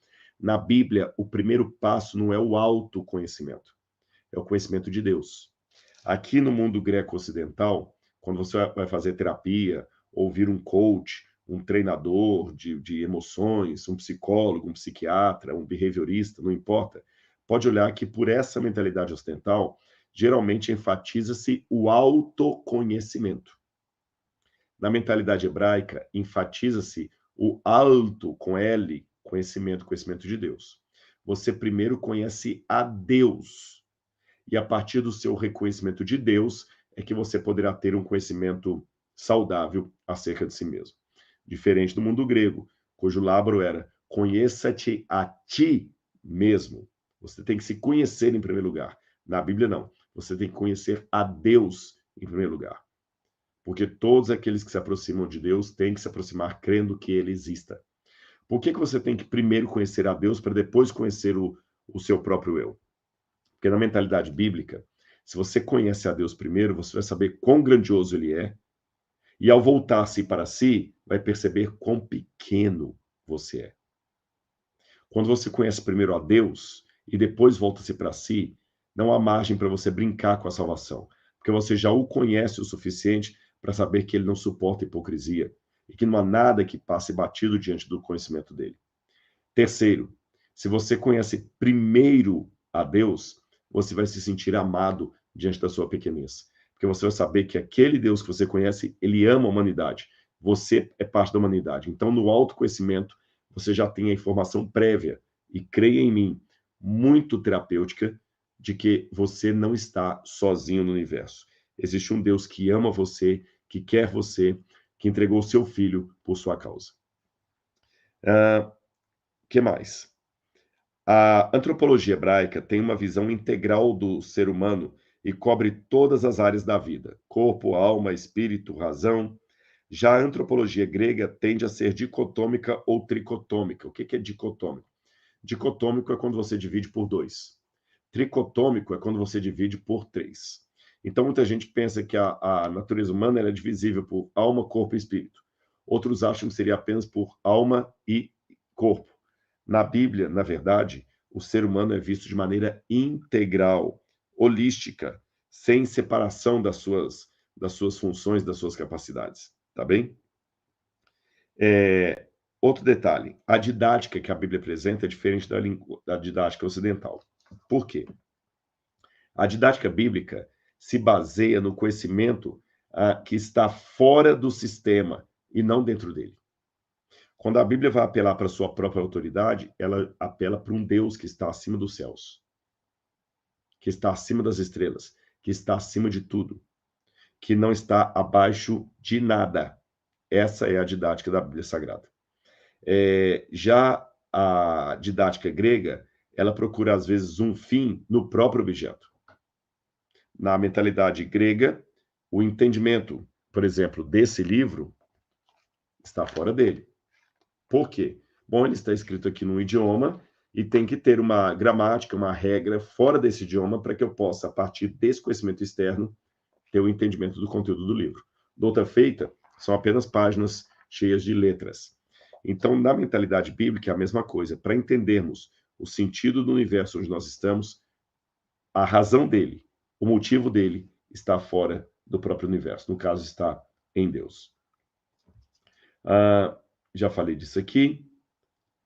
Na Bíblia, o primeiro passo não é o autoconhecimento, é o conhecimento de Deus. Aqui no mundo greco-ocidental, quando você vai fazer terapia, ouvir um coach, um treinador de emoções, um psicólogo, um psiquiatra, um behaviorista, não importa, pode olhar que por essa mentalidade ocidental, geralmente enfatiza-se o autoconhecimento. Na mentalidade hebraica, enfatiza-se o alto, com L, conhecimento de Deus. Você primeiro conhece a Deus, e a partir do seu reconhecimento de Deus é que você poderá ter um conhecimento saudável acerca de si mesmo. Diferente do mundo grego, cujo labro era conheça-te a ti mesmo. Você tem que se conhecer em primeiro lugar. Na Bíblia, não. Você tem que conhecer a Deus em primeiro lugar. Porque todos aqueles que se aproximam de Deus têm que se aproximar crendo que Ele exista. Por que você tem que primeiro conhecer a Deus para depois conhecer o seu próprio eu? Porque na mentalidade bíblica, se você conhece a Deus primeiro, você vai saber quão grandioso Ele é, e ao voltar-se para si, vai perceber quão pequeno você é. Quando você conhece primeiro a Deus e depois volta-se para si, não há margem para você brincar com a salvação, porque você já o conhece o suficiente para saber que ele não suporta hipocrisia e que não há nada que passe batido diante do conhecimento dele. Terceiro, se você conhece primeiro a Deus, você vai se sentir amado diante da sua pequenez, porque você vai saber que aquele Deus que você conhece, ele ama a humanidade. Você é parte da humanidade. Então, no autoconhecimento, você já tem a informação prévia, e creia em mim, muito terapêutica, de que você não está sozinho no universo. Existe um Deus que ama você, que quer você, que entregou o seu filho por sua causa. Que mais? A antropologia hebraica tem uma visão integral do ser humano e cobre todas as áreas da vida: corpo, alma, espírito, razão. Já a antropologia grega tende a ser dicotômica ou tricotômica. O que é dicotômico? Dicotômico é quando você divide por 2. Tricotômico é quando você divide por 3. Então, muita gente pensa que a natureza humana é divisível por alma, corpo e espírito. Outros acham que seria apenas por alma e corpo. Na Bíblia, na verdade, o ser humano é visto de maneira integral, holística, sem separação das suas funções, das suas capacidades. Tá bem? Outro detalhe, a didática que a Bíblia apresenta é diferente da didática ocidental. Por quê? A didática bíblica se baseia no conhecimento que está fora do sistema e não dentro dele. Quando a Bíblia vai apelar para a sua própria autoridade, ela apela para um Deus que está acima dos céus, que está acima das estrelas, que está acima de tudo, que não está abaixo de nada. Essa é a didática da Bíblia Sagrada. Já a didática grega, ela procura, às vezes, um fim no próprio objeto. Na mentalidade grega, o entendimento, por exemplo, desse livro está fora dele. Por quê? Bom, ele está escrito aqui num idioma e tem que ter uma gramática, uma regra fora desse idioma para que eu possa, a partir desse conhecimento externo, ter o entendimento do conteúdo do livro. Doutra feita, são apenas páginas cheias de letras. Então, na mentalidade bíblica, é a mesma coisa. Para entendermos o sentido do universo onde nós estamos, a razão dele, o motivo dele, está fora do próprio universo. No caso, está em Deus. Já falei disso aqui.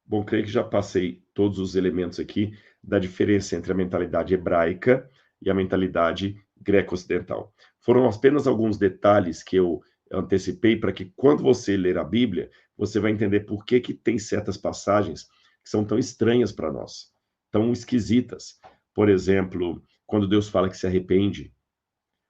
Bom, creio que já passei todos os elementos aqui da diferença entre a mentalidade hebraica e a mentalidade greco-ocidental. Foram apenas alguns detalhes que eu antecipei para que, quando você ler a Bíblia, você vai entender por que tem certas passagens que são tão estranhas para nós, tão esquisitas. Por exemplo, quando Deus fala que se arrepende,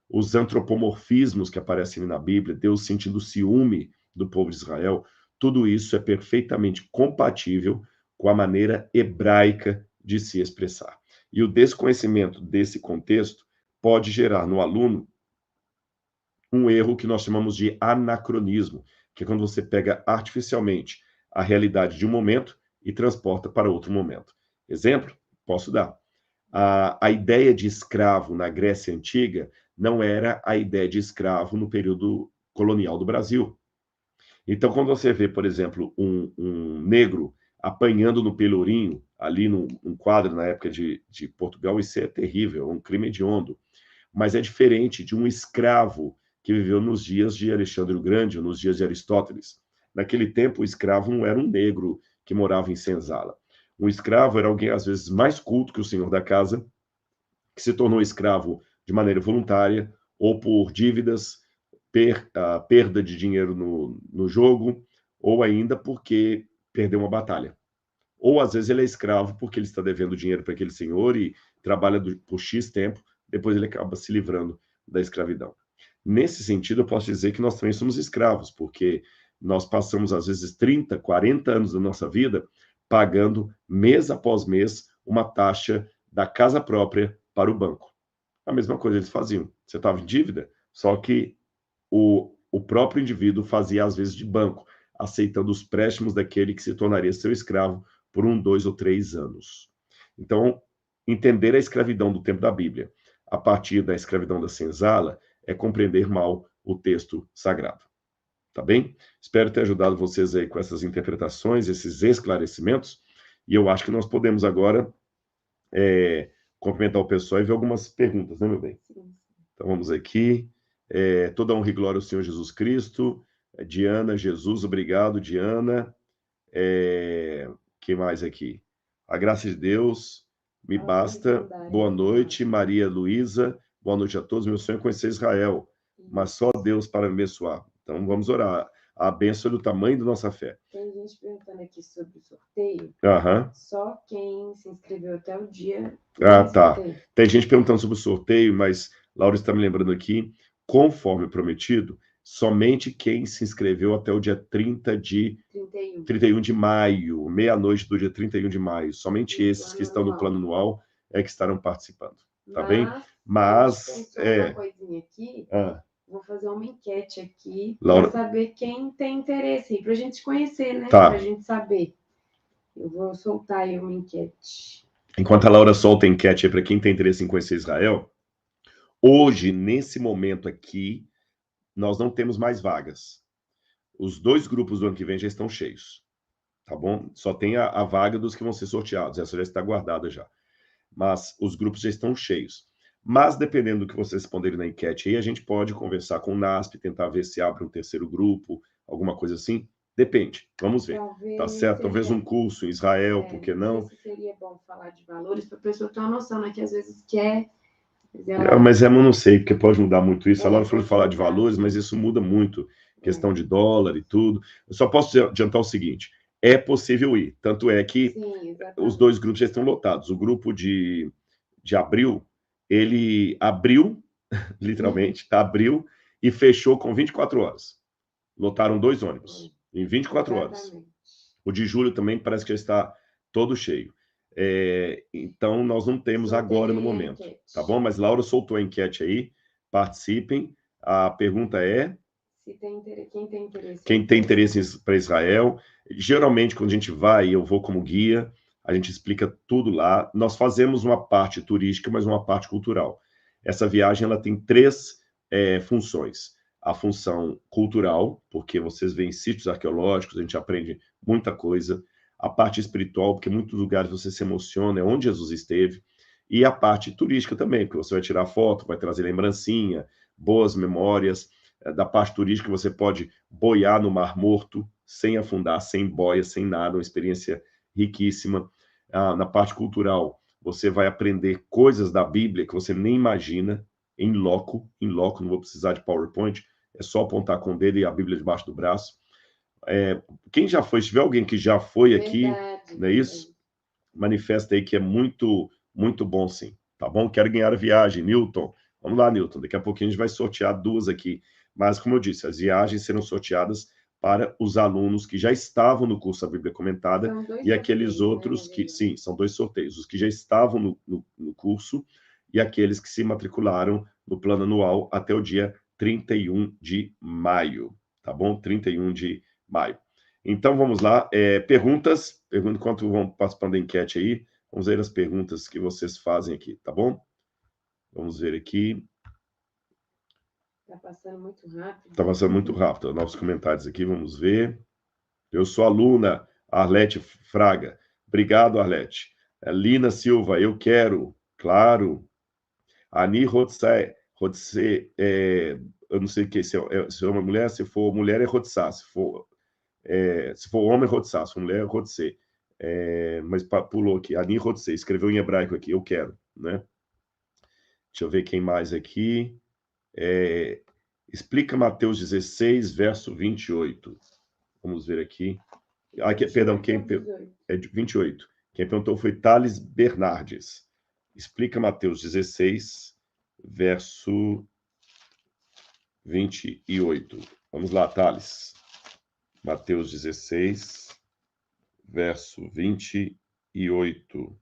os antropomorfismos que aparecem na Bíblia, Deus sentindo ciúme do povo de Israel, tudo isso é perfeitamente compatível com a maneira hebraica de se expressar. E o desconhecimento desse contexto pode gerar no aluno um erro que nós chamamos de anacronismo, que é quando você pega artificialmente a realidade de um momento e transporta para outro momento. Exemplo? Posso dar. A ideia de escravo na Grécia Antiga não era a ideia de escravo no período colonial do Brasil. Então, quando você vê, por exemplo, um negro apanhando no Pelourinho, ali num quadro na época de Portugal, isso é terrível, é um crime hediondo. Mas é diferente de um escravo que viveu nos dias de Alexandre o Grande, ou nos dias de Aristóteles. Naquele tempo, o escravo não era um negro que morava em senzala. Um escravo era alguém, às vezes, mais culto que o senhor da casa, que se tornou escravo de maneira voluntária, ou por dívidas, perda de dinheiro no jogo, ou ainda porque perdeu uma batalha. Ou às vezes ele é escravo porque ele está devendo dinheiro para aquele senhor e trabalha por X tempo, depois ele acaba se livrando da escravidão. Nesse sentido, eu posso dizer que nós também somos escravos, porque nós passamos às vezes 30, 40 anos da nossa vida pagando mês após mês uma taxa da casa própria para o banco. A mesma coisa eles faziam. Você estava em dívida, só que o próprio indivíduo fazia às vezes de banco, aceitando os préstimos daquele que se tornaria seu escravo por 1, 2 ou 3 anos. Então, entender a escravidão do tempo da Bíblia a partir da escravidão da senzala é compreender mal o texto sagrado. Tá bem? Espero ter ajudado vocês aí com essas interpretações, esses esclarecimentos, e eu acho que nós podemos agora cumprimentar o pessoal e ver algumas perguntas, né, meu bem? Sim. Então vamos aqui. Toda honra e glória ao Senhor Jesus Cristo. Diana, Jesus, obrigado, Diana. Que mais aqui? A graça de Deus me basta. Boa noite, Maria Luísa. Boa noite a todos. Meu sonho é conhecer Israel, mas só Deus para me abençoar. Então vamos orar. A bênção é do tamanho da nossa fé. Tem gente perguntando aqui sobre o sorteio. Aham. Só quem se inscreveu até o dia. Tá. Sorteio. Tem gente perguntando sobre o sorteio, mas Laura está me lembrando aqui, conforme prometido, somente quem se inscreveu até o dia 31 de maio, meia-noite do dia 31 de maio, somente esses que estão no plano anual é que estarão participando, tá bem? Mas, uma coisinha aqui, vou fazer uma enquete aqui Laura... para saber quem tem interesse, para a gente conhecer, né? Tá. Para a gente saber. Eu vou soltar aí uma enquete. Enquanto a Laura solta a enquete aí para quem tem interesse em conhecer Israel, hoje, nesse momento aqui, nós não temos mais vagas. Os 2 grupos do ano que vem já estão cheios, tá bom? Só tem a vaga dos que vão ser sorteados, essa já está guardada já. Mas os grupos já estão cheios. Mas, dependendo do que vocês responderem na enquete aí, a gente pode conversar com o NASP, tentar ver se abre um terceiro grupo, alguma coisa assim. Depende, vamos ver. Talvez tá certo? Talvez um curso em Israel, por que não? Não sei se seria bom falar de valores para a pessoa ter uma noção, né? Que às vezes quer... Mas eu não sei, porque pode mudar muito isso. A Laura falou de falar de valores, mas isso muda muito. Questão de dólar e tudo. Eu só posso adiantar o seguinte: é possível ir. Tanto é que os 2 grupos já estão lotados. O grupo de abril, ele abriu, literalmente, abriu e fechou com 24 horas. Lotaram 2 ônibus em 24 horas. O de julho também parece que já está todo cheio. Então, nós não temos agora no momento, tá bom? Mas Laura soltou a enquete aí, participem. A pergunta é... Quem tem interesse para Israel. Geralmente, quando a gente vai, eu vou como guia, a gente explica tudo lá. Nós fazemos uma parte turística, mas uma parte cultural. Essa viagem ela tem 3 funções. A função cultural, porque vocês veem sítios arqueológicos, a gente aprende muita coisa. A parte espiritual, porque em muitos lugares você se emociona, é onde Jesus esteve. E a parte turística também, porque você vai tirar foto, vai trazer lembrancinha, boas memórias. Da parte turística, você pode boiar no Mar Morto, sem afundar, sem boia, sem nada, uma experiência riquíssima. Na parte cultural, você vai aprender coisas da Bíblia que você nem imagina, em loco, não vou precisar de PowerPoint, é só apontar com o dedo e a Bíblia debaixo do braço. Quem já foi, se tiver alguém que já foi aqui, não é isso? Manifesta aí que é muito, muito bom, sim. Tá bom? Quero ganhar a viagem, Newton. Vamos lá, Newton. Daqui a pouquinho a gente vai sortear 2 aqui. Mas, como eu disse, as viagens serão sorteadas para os alunos que já estavam no curso da Bíblia Comentada e aqueles outros que... Sim, são 2 sorteios. Os que já estavam no curso e aqueles que se matricularam no plano anual até o dia 31 de maio. Tá bom? 31 de maio. Então, vamos lá. Perguntas. Pergunta enquanto vão participando da enquete aí. Vamos ver as perguntas que vocês fazem aqui, tá bom? Vamos ver aqui. Tá passando muito rápido. Tá passando muito rápido. Novos comentários aqui, vamos ver. Eu sou aluna, Arlete Fraga. Obrigado, Arlete. Lina Silva, eu quero. Claro. Ani Rotse, eu não sei o que, se é uma mulher, se for mulher é Rotsá, se for homem é Rotsá, se for mulher é Rotse. Mas pulou aqui, Ani Rotse, escreveu em hebraico aqui, eu quero, né? Deixa eu ver quem mais aqui. Explica Mateus 16, verso 28. Vamos ver aqui. Perdão, é de 28. Quem perguntou foi Thales Bernardes. Explica Mateus 16, verso 28. Vamos lá, Thales. Mateus 16, verso 28.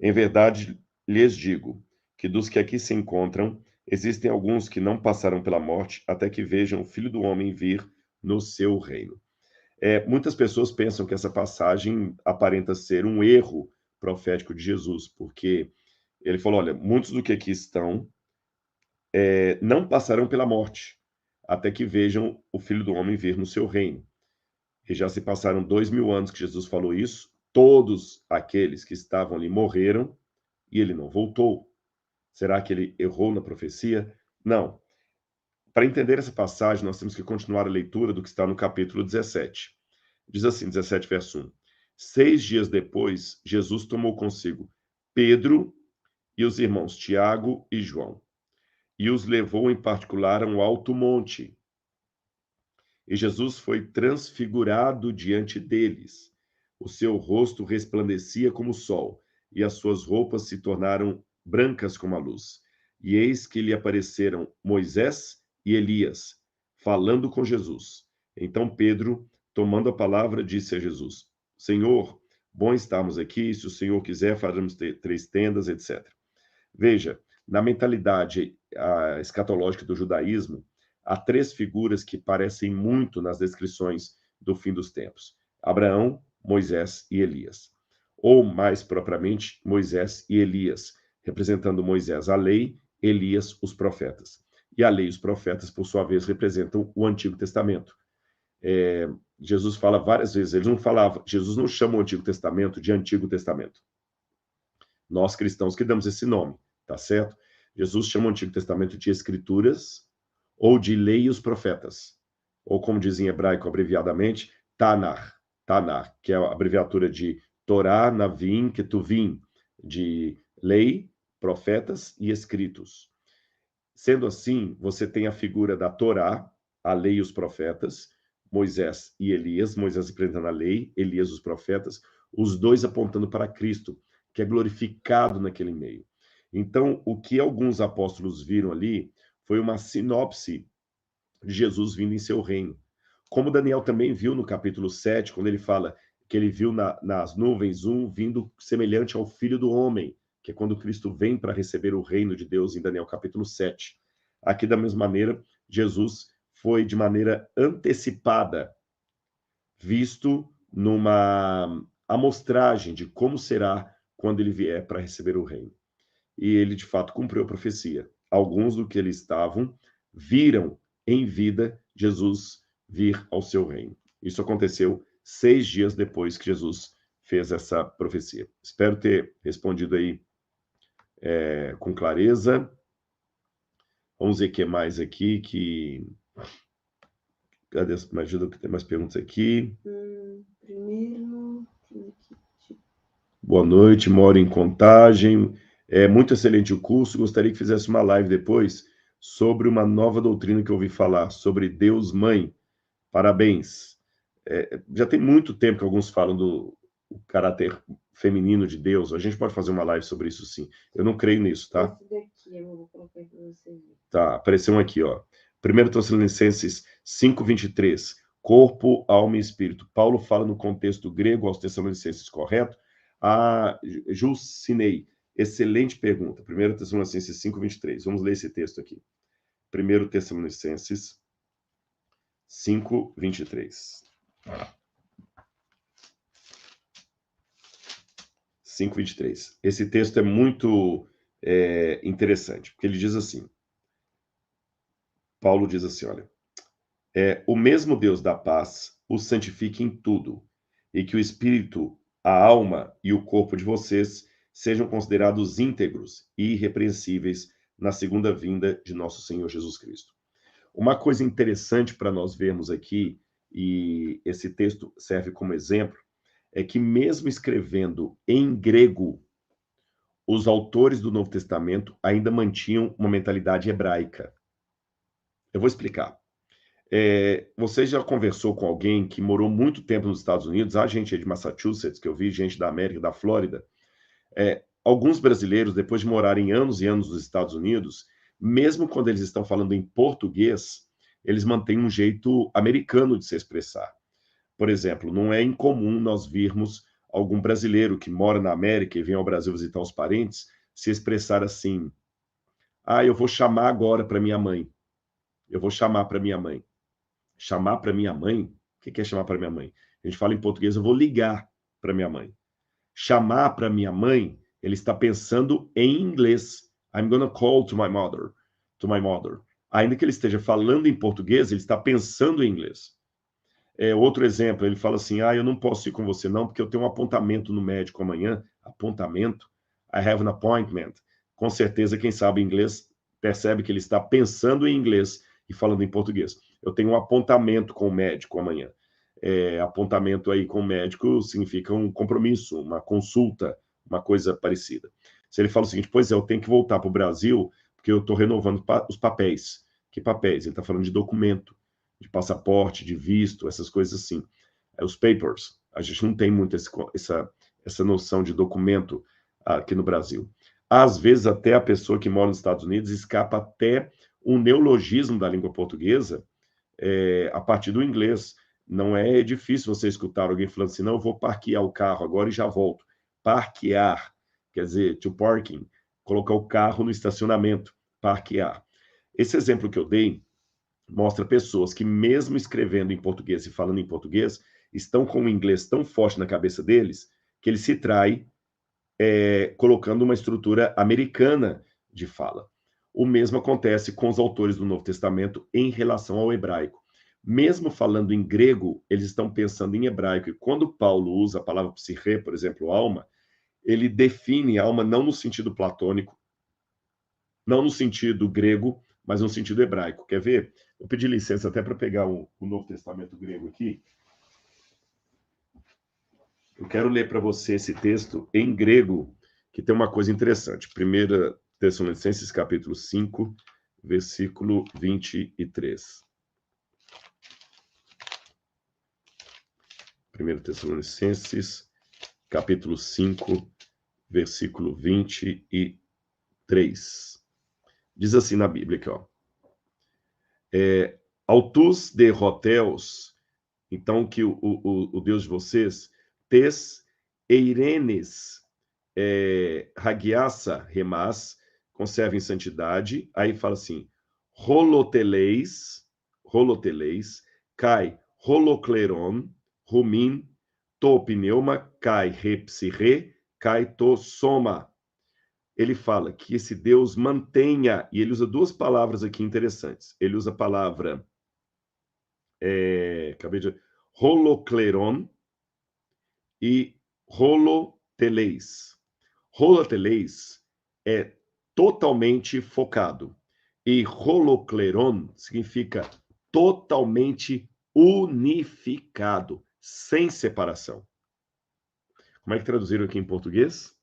Em verdade, lhes digo que dos que aqui se encontram, existem alguns que não passarão pela morte até que vejam o Filho do Homem vir no seu reino. Muitas pessoas pensam que essa passagem aparenta ser um erro profético de Jesus, porque ele falou, olha, muitos do que aqui estão não passarão pela morte, até que vejam o Filho do Homem vir no seu reino. E já se passaram 2000 anos que Jesus falou isso, todos aqueles que estavam ali morreram, e ele não voltou. Será que ele errou na profecia? Não. Para entender essa passagem, nós temos que continuar a leitura do que está no capítulo 17. Diz assim, 17, verso 1. 6 dias depois, Jesus tomou consigo Pedro e os irmãos Tiago e João, e os levou em particular a um alto monte. E Jesus foi transfigurado diante deles. O seu rosto resplandecia como o sol, e as suas roupas se tornaram brancas como a luz. E eis que lhe apareceram Moisés e Elias, falando com Jesus. Então Pedro, tomando a palavra, disse a Jesus: Senhor, bom estarmos aqui, se o Senhor quiser, faremos 3 tendas, etc. Veja, na mentalidade escatológica do judaísmo, há 3 figuras que parecem muito nas descrições do fim dos tempos: Abraão, Moisés e Elias. Ou, mais propriamente, Moisés e Elias, representando Moisés a lei, Elias os profetas. E a lei e os profetas, por sua vez, representam o Antigo Testamento. Jesus fala várias vezes, Jesus não chama o Antigo Testamento de Antigo Testamento. Nós cristãos que damos esse nome, tá certo? Jesus chama o Antigo Testamento de Escrituras ou de Lei e os Profetas, ou como dizem em hebraico abreviadamente, Tanar, que é a abreviatura de Torá, Navim, Ketuvim, de Lei, Profetas e Escritos. Sendo assim, você tem a figura da Torá, a Lei e os Profetas, Moisés e Elias, Moisés representando a Lei, Elias os Profetas, os dois apontando para Cristo, que é glorificado naquele meio. Então, o que alguns apóstolos viram ali foi uma sinopse de Jesus vindo em seu reino. Como Daniel também viu no capítulo 7, quando ele fala que ele viu nas nuvens um vindo semelhante ao Filho do Homem, que é quando Cristo vem para receber o reino de Deus em Daniel capítulo 7. Aqui, da mesma maneira, Jesus foi de maneira antecipada visto numa amostragem de como será quando ele vier para receber o reino. E ele, de fato, cumpriu a profecia. Alguns do que eles estavam viram em vida Jesus vir ao seu reino. Isso aconteceu 6 dias depois que Jesus fez essa profecia. Espero ter respondido aí com clareza. Vamos ver o que mais aqui, Cadê? Me ajuda que tem mais perguntas aqui. Primeiro... Boa noite, moro em Contagem. Muito excelente o curso. Gostaria que fizesse uma live depois sobre uma nova doutrina que eu ouvi falar, sobre Deus Mãe. Parabéns. Já tem muito tempo que alguns falam do caráter feminino de Deus. A gente pode fazer uma live sobre isso, sim. Eu não creio nisso, tá? Esse daqui, eu vou colocar aqui para vocês verem. Tá, apareceu um aqui, ó. 1 Tessalonicenses 5:23. Corpo, alma e espírito. Paulo fala no contexto grego aos Tessalonicenses, correto? Jucinei, excelente pergunta. 1 Tessalonicenses 5:23. Vamos ler esse texto aqui. 1 Tessalonicenses 5:23. 5:23. Esse texto é muito interessante, porque ele diz assim, Paulo diz assim, olha, o mesmo Deus da paz os santifique em tudo, e que o espírito, a alma e o corpo de vocês sejam considerados íntegros e irrepreensíveis na segunda vinda de nosso Senhor Jesus Cristo. Uma coisa interessante para nós vermos aqui, e esse texto serve como exemplo, é que mesmo escrevendo em grego, os autores do Novo Testamento ainda mantinham uma mentalidade hebraica. Eu vou explicar. Você já conversou com alguém que morou muito tempo nos Estados Unidos? A gente é de Massachusetts, que eu vi gente da América, da Flórida. Alguns brasileiros, depois de morarem anos e anos nos Estados Unidos, mesmo quando eles estão falando em português, eles mantêm um jeito americano de se expressar. Por exemplo, não é incomum nós virmos algum brasileiro que mora na América e vem ao Brasil visitar os parentes se expressar assim: eu vou chamar agora para minha mãe. Eu vou chamar para minha mãe. Chamar para minha mãe? O que é chamar para minha mãe? A gente fala em português, eu vou ligar para minha mãe. Chamar para minha mãe, ele está pensando em inglês. I'm gonna call to my mother. To my mother. Ainda que ele esteja falando em português, ele está pensando em inglês. Outro exemplo, ele fala assim, eu não posso ir com você não, porque eu tenho um apontamento no médico amanhã. Apontamento? I have an appointment. Com certeza, quem sabe inglês percebe que ele está pensando em inglês e falando em português. Eu tenho um apontamento com o médico amanhã. Apontamento aí com o médico significa um compromisso, uma consulta, uma coisa parecida. Se ele fala o seguinte, pois eu tenho que voltar para o Brasil, porque eu estou renovando os papéis. Que papéis? Ele está falando de documento, de passaporte, de visto, essas coisas assim. Os papers. A gente não tem muito essa noção de documento aqui no Brasil. Às vezes, até a pessoa que mora nos Estados Unidos escapa até um neologismo da língua portuguesa a partir do inglês. Não é difícil você escutar alguém falando assim, não, eu vou parquear o carro agora e já volto. Parquear, quer dizer, to parking, colocar o carro no estacionamento, parquear. Esse exemplo que eu dei mostra pessoas que, mesmo escrevendo em português e falando em português, estão com o inglês tão forte na cabeça deles que ele se trai colocando uma estrutura americana de fala. O mesmo acontece com os autores do Novo Testamento em relação ao hebraico. Mesmo falando em grego, eles estão pensando em hebraico. E quando Paulo usa a palavra psique, por exemplo, alma, ele define alma não no sentido platônico, não no sentido grego, mas no sentido hebraico. Quer ver? Eu pedi licença até para pegar o Novo Testamento grego aqui. Eu quero ler para você esse texto em grego, que tem uma coisa interessante. 1 Tessalonicenses, capítulo 5, versículo 23. 1 Tessalonicenses, capítulo 5, versículo 23. Diz assim na Bíblia aqui, ó. Autus de Roteus, então que o Deus de vocês, tes eirenes hagiasa remas, conservem santidade. Aí fala assim, holoteleis, kai holokleron, rumin, to pneuma, kai repsire, kai to soma. Ele fala que esse Deus mantenha, e ele usa duas palavras aqui interessantes. Ele usa a palavra holokleron e holoteleis. Holoteleis é totalmente focado. E holokleron significa totalmente unificado, sem separação. Como é que traduziram aqui em português?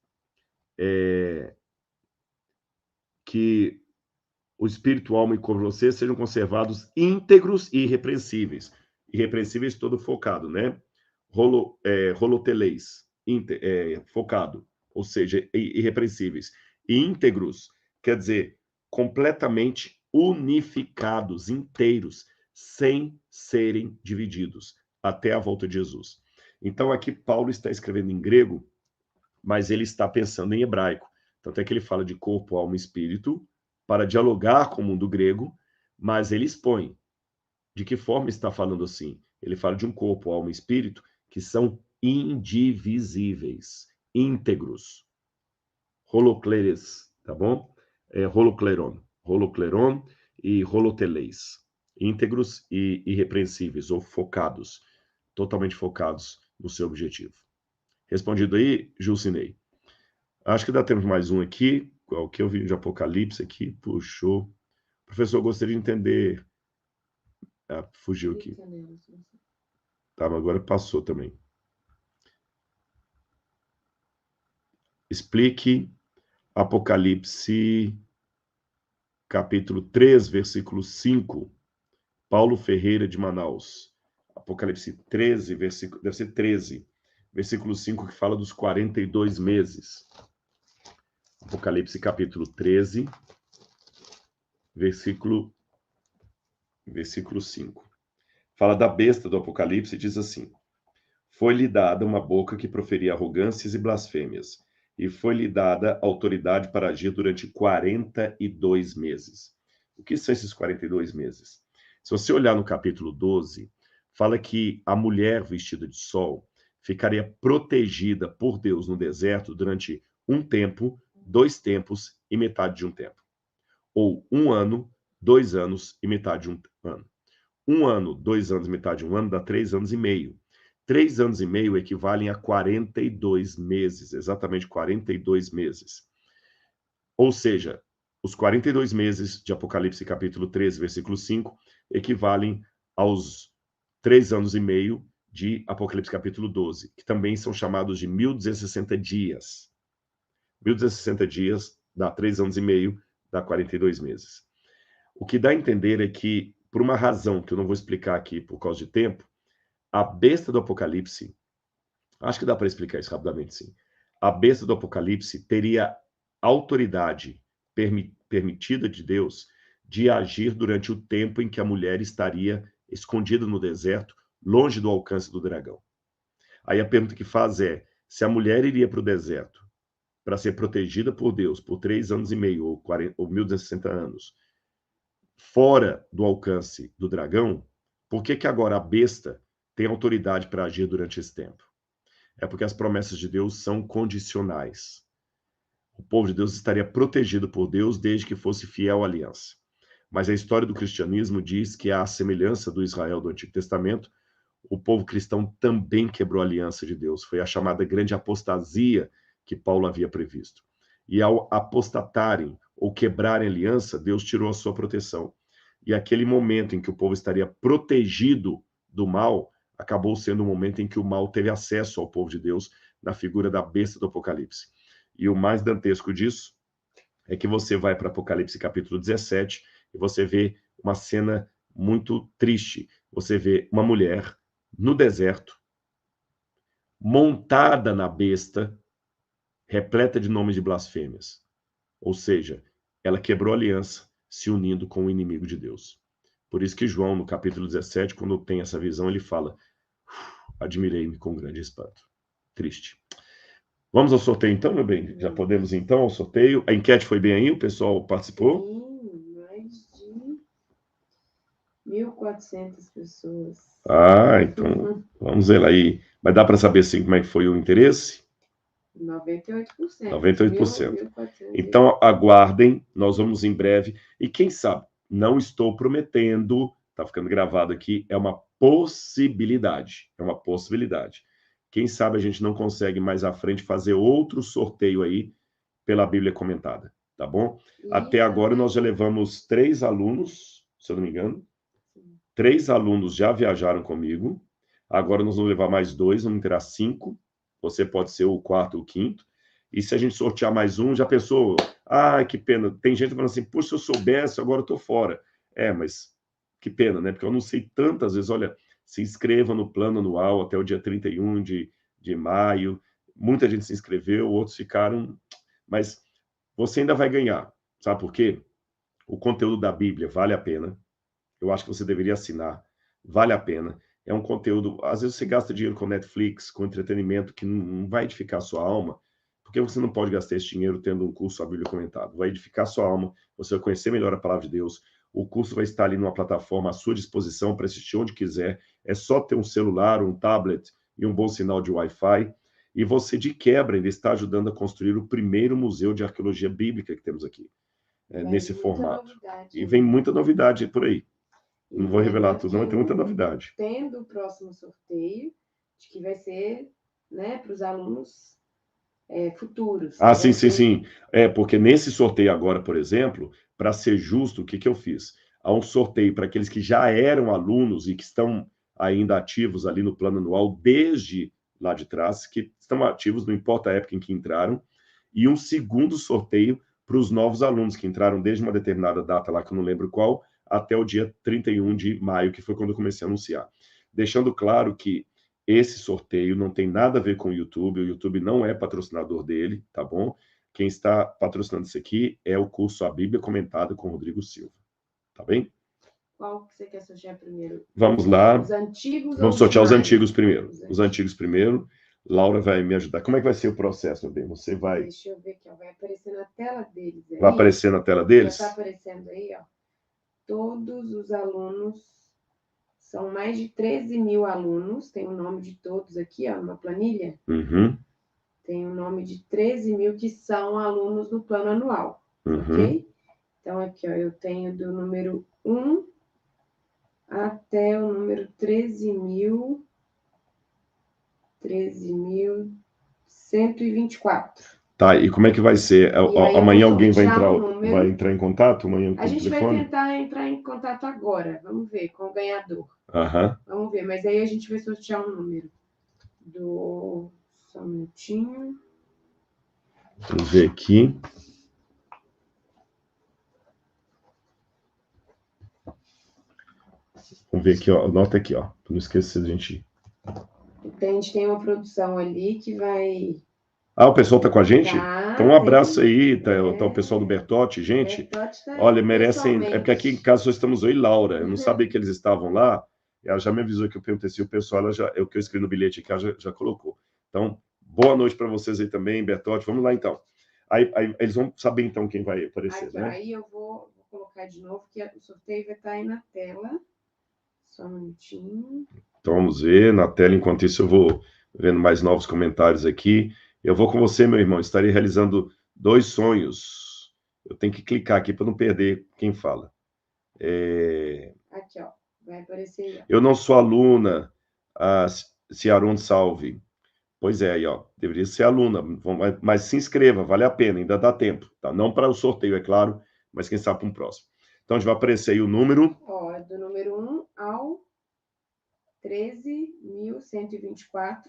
Que o espírito, alma e corpo de vocês sejam conservados íntegros e irrepreensíveis. Irrepreensíveis todo focado, né? Holoteleis, focado, ou seja, irrepreensíveis. E íntegros, quer dizer, completamente unificados, inteiros, sem serem divididos, até a volta de Jesus. Então, aqui Paulo está escrevendo em grego, mas ele está pensando em hebraico. Tanto é que ele fala de corpo, alma e espírito, para dialogar com o mundo grego, mas ele expõe de que forma está falando assim. Ele fala de um corpo, alma e espírito que são indivisíveis, íntegros. Holocleres, tá bom? Holocleron e holoteleis. Íntegros e irrepreensíveis, ou focados, totalmente focados no seu objetivo. Respondido aí, Jucinei. Acho que dá tempo de mais um aqui. O que eu vi de Apocalipse aqui, puxou. Professor, eu gostaria de entender. Fugiu aqui. Tá, mas agora passou também. Explique Apocalipse, capítulo 3, versículo 5. Paulo Ferreira de Manaus. Apocalipse 13, versículo, deve ser 13, versículo 5, que fala dos 42 meses. Apocalipse, capítulo 13, versículo 5. Fala da besta do Apocalipse e diz assim: foi-lhe dada uma boca que proferia arrogâncias e blasfêmias, e foi-lhe dada autoridade para agir durante 42 meses. O que são esses 42 meses? Se você olhar no capítulo 12, fala que a mulher vestida de sol ficaria protegida por Deus no deserto durante um tempo, 2 tempos e metade de um tempo. Ou 1 ano, 2 anos e metade de um ano. 1 ano, 2 anos e metade de um ano dá 3 anos e meio. 3 anos e meio equivalem a 42 meses, exatamente 42 meses. Ou seja, os 42 meses de Apocalipse capítulo 13, versículo 5, equivalem aos 3 anos e meio de Apocalipse capítulo 12, que também são chamados de 1260 dias. 1260 dias dá 3 anos e meio, dá 42 meses. O que dá a entender é que, por uma razão que eu não vou explicar aqui por causa de tempo, a besta do Apocalipse, acho que dá para explicar isso rapidamente, sim. A besta do Apocalipse teria autoridade permitida de Deus de agir durante o tempo em que a mulher estaria escondida no deserto, longe do alcance do dragão. Aí a pergunta que faz é, se a mulher iria para o deserto para ser protegida por Deus por 3 anos e meio, ou 1260 anos, fora do alcance do dragão, por que agora a besta tem autoridade para agir durante esse tempo? É porque as promessas de Deus são condicionais. O povo de Deus estaria protegido por Deus desde que fosse fiel à aliança. Mas a história do cristianismo diz que, à semelhança do Israel do Antigo Testamento, o povo cristão também quebrou a aliança de Deus. Foi a chamada grande apostasia que Paulo havia previsto. E ao apostatarem ou quebrarem a aliança, Deus tirou a sua proteção. E aquele momento em que o povo estaria protegido do mal, acabou sendo o momento em que o mal teve acesso ao povo de Deus na figura da besta do Apocalipse. E o mais dantesco disso é que você vai para Apocalipse capítulo 17 e você vê uma cena muito triste. Você vê uma mulher no deserto, montada na besta, repleta de nomes de blasfêmias. Ou seja, ela quebrou a aliança, se unindo com o inimigo de Deus. Por isso que João, no capítulo 17, quando tem essa visão, ele fala: admirei-me com grande espanto. Triste. Vamos ao sorteio então, meu bem? Já podemos então ao sorteio. A enquete foi bem aí? O pessoal participou? Sim, mais de 1.400 pessoas. Ah, então vamos ver aí. Mas dá para saber sim como é que foi o interesse? 98%. 98%. Então aguardem, nós vamos em breve. E quem sabe, não estou prometendo, está ficando gravado aqui, é uma possibilidade. É uma possibilidade. Quem sabe a gente não consegue mais à frente fazer outro sorteio aí pela Bíblia comentada, tá bom? Até agora nós já levamos 3 alunos, se eu não me engano. 3 alunos já viajaram comigo. Agora nós vamos levar mais 2, vamos ter 5. Você pode ser o 4º ou o 5º. E se a gente sortear mais um, já pensou? Ah, que pena. Tem gente falando assim, puxa, se eu soubesse, agora eu tô fora. Mas que pena, né? Porque eu não sei tantas vezes. Olha, se inscreva no plano anual até o dia 31 de maio. Muita gente se inscreveu, outros ficaram. Mas você ainda vai ganhar. Sabe por quê? O conteúdo da Bíblia vale a pena. Eu acho que você deveria assinar. Vale a pena. É um conteúdo... Às vezes você gasta dinheiro com Netflix, com entretenimento, que não vai edificar a sua alma. Porque você não pode gastar esse dinheiro tendo um curso sobre a Bíblia comentado. Vai edificar a sua alma, você vai conhecer melhor a palavra de Deus. O curso vai estar ali numa plataforma à sua disposição para assistir onde quiser. É só ter um celular, um tablet e um bom sinal de Wi-Fi. E você, de quebra, ainda está ajudando a construir o primeiro museu de arqueologia bíblica que temos aqui, nesse formato. E vem muita novidade por aí. Não vou revelar tudo, não, mas tem muita novidade. Tendo o próximo sorteio, de que vai ser, né, para os alunos futuros. Ah, sim, sim, sim. Porque nesse sorteio agora, por exemplo, para ser justo, o que eu fiz? Há um sorteio para aqueles que já eram alunos e que estão ainda ativos ali no plano anual desde lá de trás, que estão ativos, não importa a época em que entraram, e um segundo sorteio para os novos alunos que entraram desde uma determinada data lá, que eu não lembro qual, até o dia 31 de maio, que foi quando eu comecei a anunciar. Deixando claro que esse sorteio não tem nada a ver com o YouTube não é patrocinador dele, tá bom? Quem está patrocinando isso aqui é o curso A Bíblia Comentada com Rodrigo Silva, tá bem? Qual que você quer sortear primeiro? Vamos lá. Os antigos Vamos ou sortear os maio? antigos primeiro. Os antigos primeiro. Laura vai me ajudar. Como é que vai ser o processo, meu bem? Você vai... Deixa eu ver aqui, ó. Vai aparecer na tela deles aí. Vai aparecer na tela deles? Já está aparecendo aí, ó. Todos os alunos, são mais de 13 mil alunos, tem o nome de todos aqui, ó, numa planilha. Uhum. Tem o nome de 13 mil que são alunos no plano anual, ok? Então, aqui, ó, eu tenho do número 1 até o número 13.124. Tá, e como é que vai ser? Amanhã alguém vai entrar em contato? Amanhã a gente vai tentar entrar em contato agora. Vamos ver, com o ganhador. Vamos ver, mas aí a gente vai sortear um número. Só um minutinho. Vamos ver aqui. Vamos ver aqui, ó. Anota aqui, ó. Pra não esquecer de gente. Então, a gente tem uma produção ali que vai... Ah, o pessoal tá com a gente? Então, um abraço aí, tá o pessoal do Bertotti, gente. Bertotti tá olha, merecem... É porque aqui em casa só estamos eu e Laura. Eu não sabia que eles estavam lá. Ela já me avisou que eu perguntei se o pessoal, o que eu escrevi no bilhete aqui, ela já colocou. Então, boa noite para vocês aí também, Bertotti. Vamos lá, então. Aí eles vão saber, então, quem vai aparecer, aqui, né? Aí eu vou colocar de novo, que o sorteio vai estar aí na tela. Só um minutinho. Então, vamos ver na tela. Enquanto isso, eu vou vendo mais novos comentários aqui. Eu vou com você, meu irmão. Estarei realizando 2 sonhos. Eu tenho que clicar aqui para não perder quem fala. Aqui, ó. Vai aparecer aí, ó. Eu não sou aluna, Ciaron Salve. Pois é, aí, ó. Deveria ser aluna, mas se inscreva, vale a pena, ainda dá tempo. Tá? Não para o sorteio, é claro, mas quem sabe para um próximo. Então, a gente vai aparecer aí o número. Ó, do número 1 ao 13.124.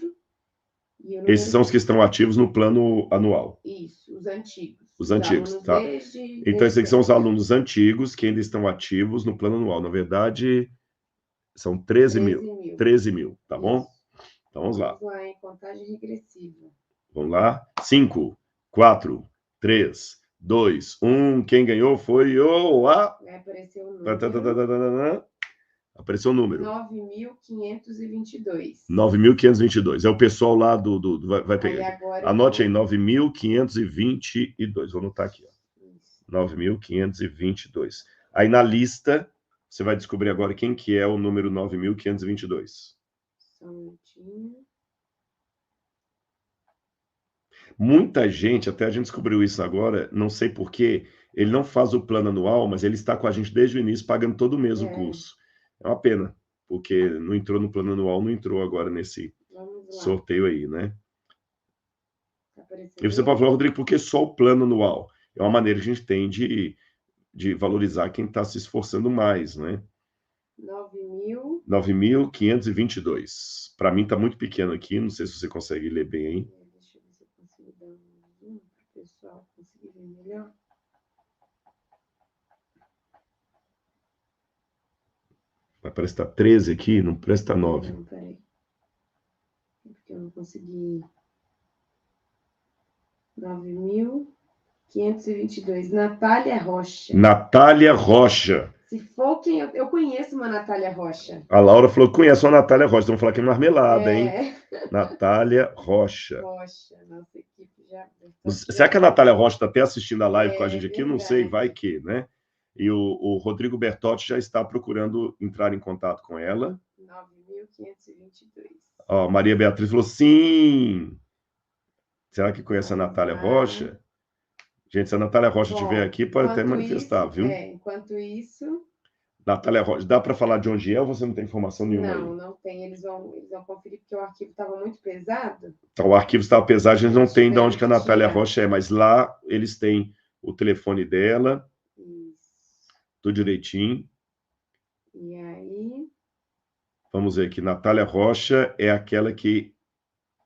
Esses são os que estão ativos no plano anual. Isso, os antigos. Os antigos, tá. Então, esses aqui são os alunos antigos que ainda estão ativos no plano anual. Na verdade, são 13 mil. 13 mil, tá bom? Isso. Então, vamos lá. Vamos lá, em contagem regressiva. Vamos lá. 5, 4, 3, 2, 1. Quem ganhou foi o... Vai aparecer o número. Apareceu o número. 9.522. 9.522. É o pessoal lá vai pegar. Agora Anote aí, 9.522. Vou anotar aqui. 9.522. Aí na lista, você vai descobrir agora quem que é o número 9.522. Só um minutinho. Muita gente, até a gente descobriu isso agora, não sei porquê, ele não faz o plano anual, mas ele está com a gente desde o início, pagando todo mês o curso. É uma pena, porque não entrou no plano anual, não entrou agora nesse sorteio aí, né? E você pode falar, Rodrigo, por que só o plano anual? É uma maneira que a gente tem de valorizar quem está se esforçando mais, né? 9.522. Para mim está muito pequeno aqui, não sei se você consegue ler bem aí. Deixa eu ver se eu consigo dar um zoom para o pessoal conseguir ver melhor. Parece que está 13 aqui, não parece que está 9. Não, peraí. É porque eu não consegui. 9.522. Natália Rocha. Natália Rocha. Se for quem... Eu conheço uma Natália Rocha. A Laura falou que conhece uma Natália Rocha. Vamos falar que é marmelada, hein? Natália Rocha. Nossa equipe já... Será que a Natália Rocha está até assistindo a live com a gente aqui? Verdade. Não sei, vai que, né? E o Rodrigo Bertotti já está procurando entrar em contato com ela. 9.522. Ó, Maria Beatriz falou sim. Será que conhece a Natália Rocha? Gente, se a Natália Rocha estiver aqui, pode até manifestar, viu? Enquanto isso... Natália Rocha, dá para falar de onde é ou você não tem informação nenhuma aí? Não tem. Eles vão conferir porque o arquivo estava muito pesado. Então, o arquivo estava pesado, a gente não tem de onde que a Natália Rocha é, mas lá eles têm o telefone dela. Isso. Tudo direitinho. E aí... Vamos ver aqui. Natália Rocha é aquela que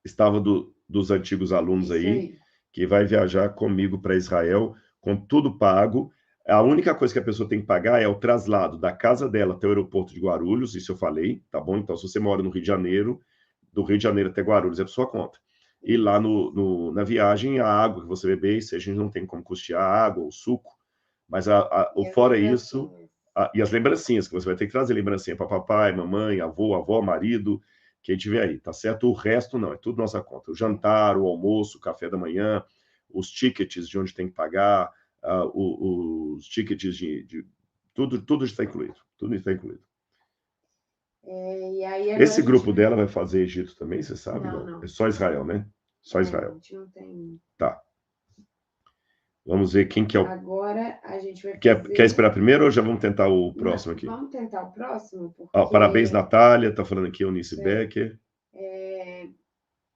estava dos antigos alunos aí, que vai viajar comigo para Israel, com tudo pago. A única coisa que a pessoa tem que pagar é o traslado da casa dela até o aeroporto de Guarulhos, isso eu falei, tá bom? Então, se você mora no Rio de Janeiro, do Rio de Janeiro até Guarulhos é por sua conta. E lá na viagem, a água que você beber, se a gente não tem como custear a água, o suco, mas fora isso, e as lembrancinhas, que você vai ter que trazer lembrancinha para papai, mamãe, avô, avó, marido, quem tiver aí, tá certo? O resto não, é tudo nossa conta. O jantar, o almoço, o café da manhã, os tickets de onde tem que pagar, os tickets tudo está incluído. Tudo está incluído. E aí esse grupo dela vai fazer Egito também, você sabe? Não. É só Israel, né? Só Israel. A gente não tem... Tá. Vamos ver quem que é o... Agora a gente vai fazer... Quer esperar primeiro ou já vamos tentar o próximo aqui? Vamos tentar o próximo, porque... Parabéns, Natália, tá falando aqui, Eunice Becker.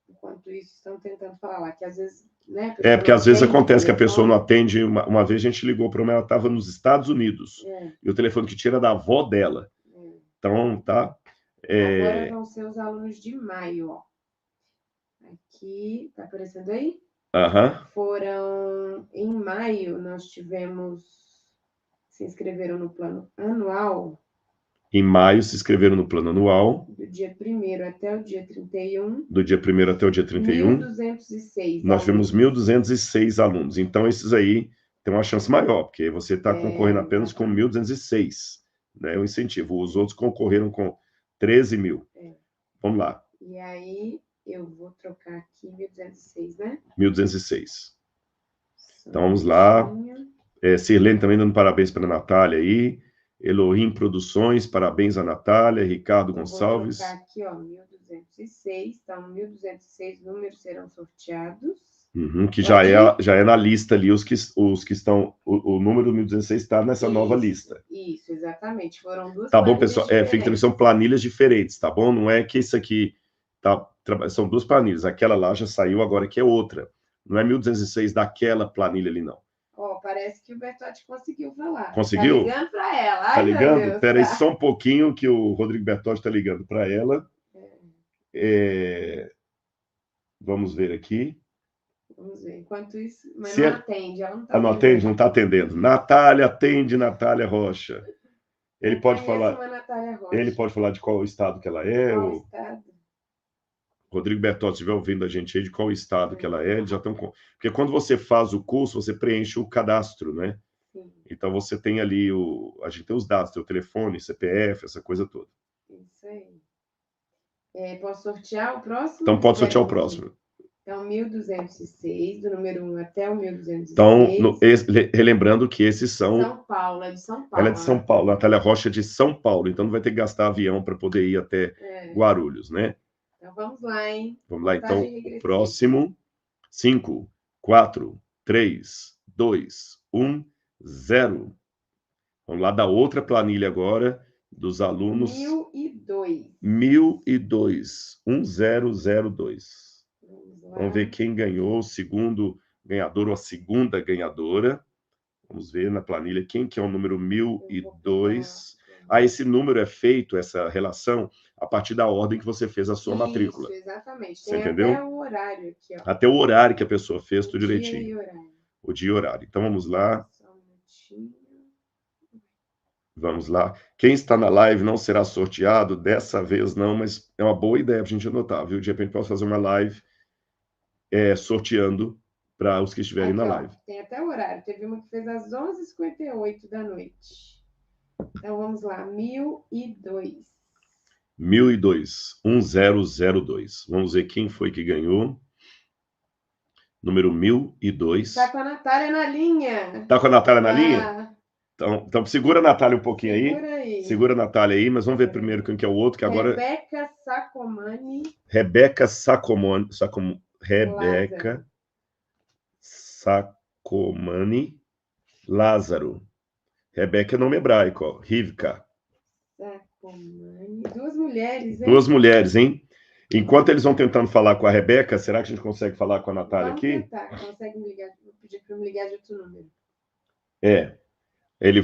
Enquanto isso, estão tentando falar lá, que às vezes... Né, porque às vezes acontece que a pessoa não atende. Uma vez a gente ligou para ela estava nos Estados Unidos. E o telefone que tinha era da avó dela. Então, tá... Agora vão ser os alunos de maio, ó. Aqui, tá aparecendo aí? Foram, em maio, nós tivemos, se inscreveram no plano anual. Em maio, se inscreveram no plano anual. Do dia 1º até o dia 31. Do dia 1º até o dia 31. 1.206 Nós tivemos 1.206 alunos. Então, esses aí têm uma chance maior, porque você está concorrendo apenas com 1.206, né? O incentivo. Os outros concorreram com 13 mil. Vamos lá. E aí... Eu vou trocar aqui 1.206, né? 1.206. Então, vamos lá. Sirlene também dando parabéns para a Natália aí. Elohim Produções, parabéns a Natália. Ricardo Gonçalves. Vou trocar aqui, ó, 1.206. Então, 1.206 números serão sorteados. Que já é na lista ali, os que estão... O número 1.206 está nessa nova lista. Isso, exatamente. Foram duas Tá bom, pessoal? São planilhas diferentes, tá bom? Não é que isso aqui... são duas planilhas. Aquela lá já saiu, agora que é outra. Não é 1.206 daquela planilha ali, não. Parece que o Bertotti conseguiu falar. Conseguiu? Tá ligando para ela. Tá ligando? Espera aí só um pouquinho que o Rodrigo Bertotti está ligando para ela. Vamos ver aqui. Vamos ver. Enquanto isso, mas não atende. Ela não tá não atende? Não está atendendo. Natália, atende, Natália Rocha. Ele pode falar. Ele pode falar de qual estado que ela é? Qual estado? Rodrigo Bertotti, se estiver ouvindo a gente aí, de qual estado que ela é, eles já estão com... Porque quando você faz o curso, você preenche o cadastro, né? Sim. Então você tem ali a gente tem os dados, teu telefone, CPF, essa coisa toda. Isso aí. Posso sortear o próximo? Então pode sortear o próximo. Então, 1.206, do número 1 até o 1.206. Então, relembrando que esses são... São Paulo, é de São Paulo. Ela é de São Paulo, Natália Rocha é de São Paulo, então não vai ter que gastar avião para poder ir até Guarulhos, né? Então, vamos lá, hein? Vamos lá, então, o próximo. 5, 4, 3, 2, 1, 0. Vamos lá da outra planilha agora, dos alunos. 1.002. 1.002. 1002. Vamos ver quem ganhou, o segundo ganhador ou a segunda ganhadora. Vamos ver na planilha quem que é o número 1.002. Esse número é feito, essa relação, a partir da ordem que você fez a sua matrícula. Isso, exatamente. Você entendeu? Até o horário aqui, ó. Até o horário que a pessoa fez, tudo direitinho. Dia e horário. O dia e horário. Então, vamos lá. Só um minutinho. Vamos lá. Quem está na live não será sorteado, dessa vez não, mas é uma boa ideia para a gente anotar, viu? De repente, posso fazer uma live sorteando para os que estiverem na live. Tem até o horário. Teve uma que fez às 11h58 da noite. Então, vamos lá. 1.002. 1.002. 1002. Vamos ver quem foi que ganhou. Número 1.002. Está com a Natália na linha. Está com a Natália na linha? Então, segura a Natália um pouquinho aí. Segura a Natália aí, mas vamos ver primeiro quem que é o outro, que agora... Rebeca Sacomani. Rebeca Sacomani. Rebeca Sacomani Lázaro. Rebeca é nome hebraico, ó. Rivka. Sacomani. Duas mulheres, hein? Duas mulheres, hein? Enquanto eles vão tentando falar com a Rebeca, será que a gente consegue falar com a Natália aqui? Vamos tentar. Consegue me ligar? Vou pedir para me ligar de outro número. Ele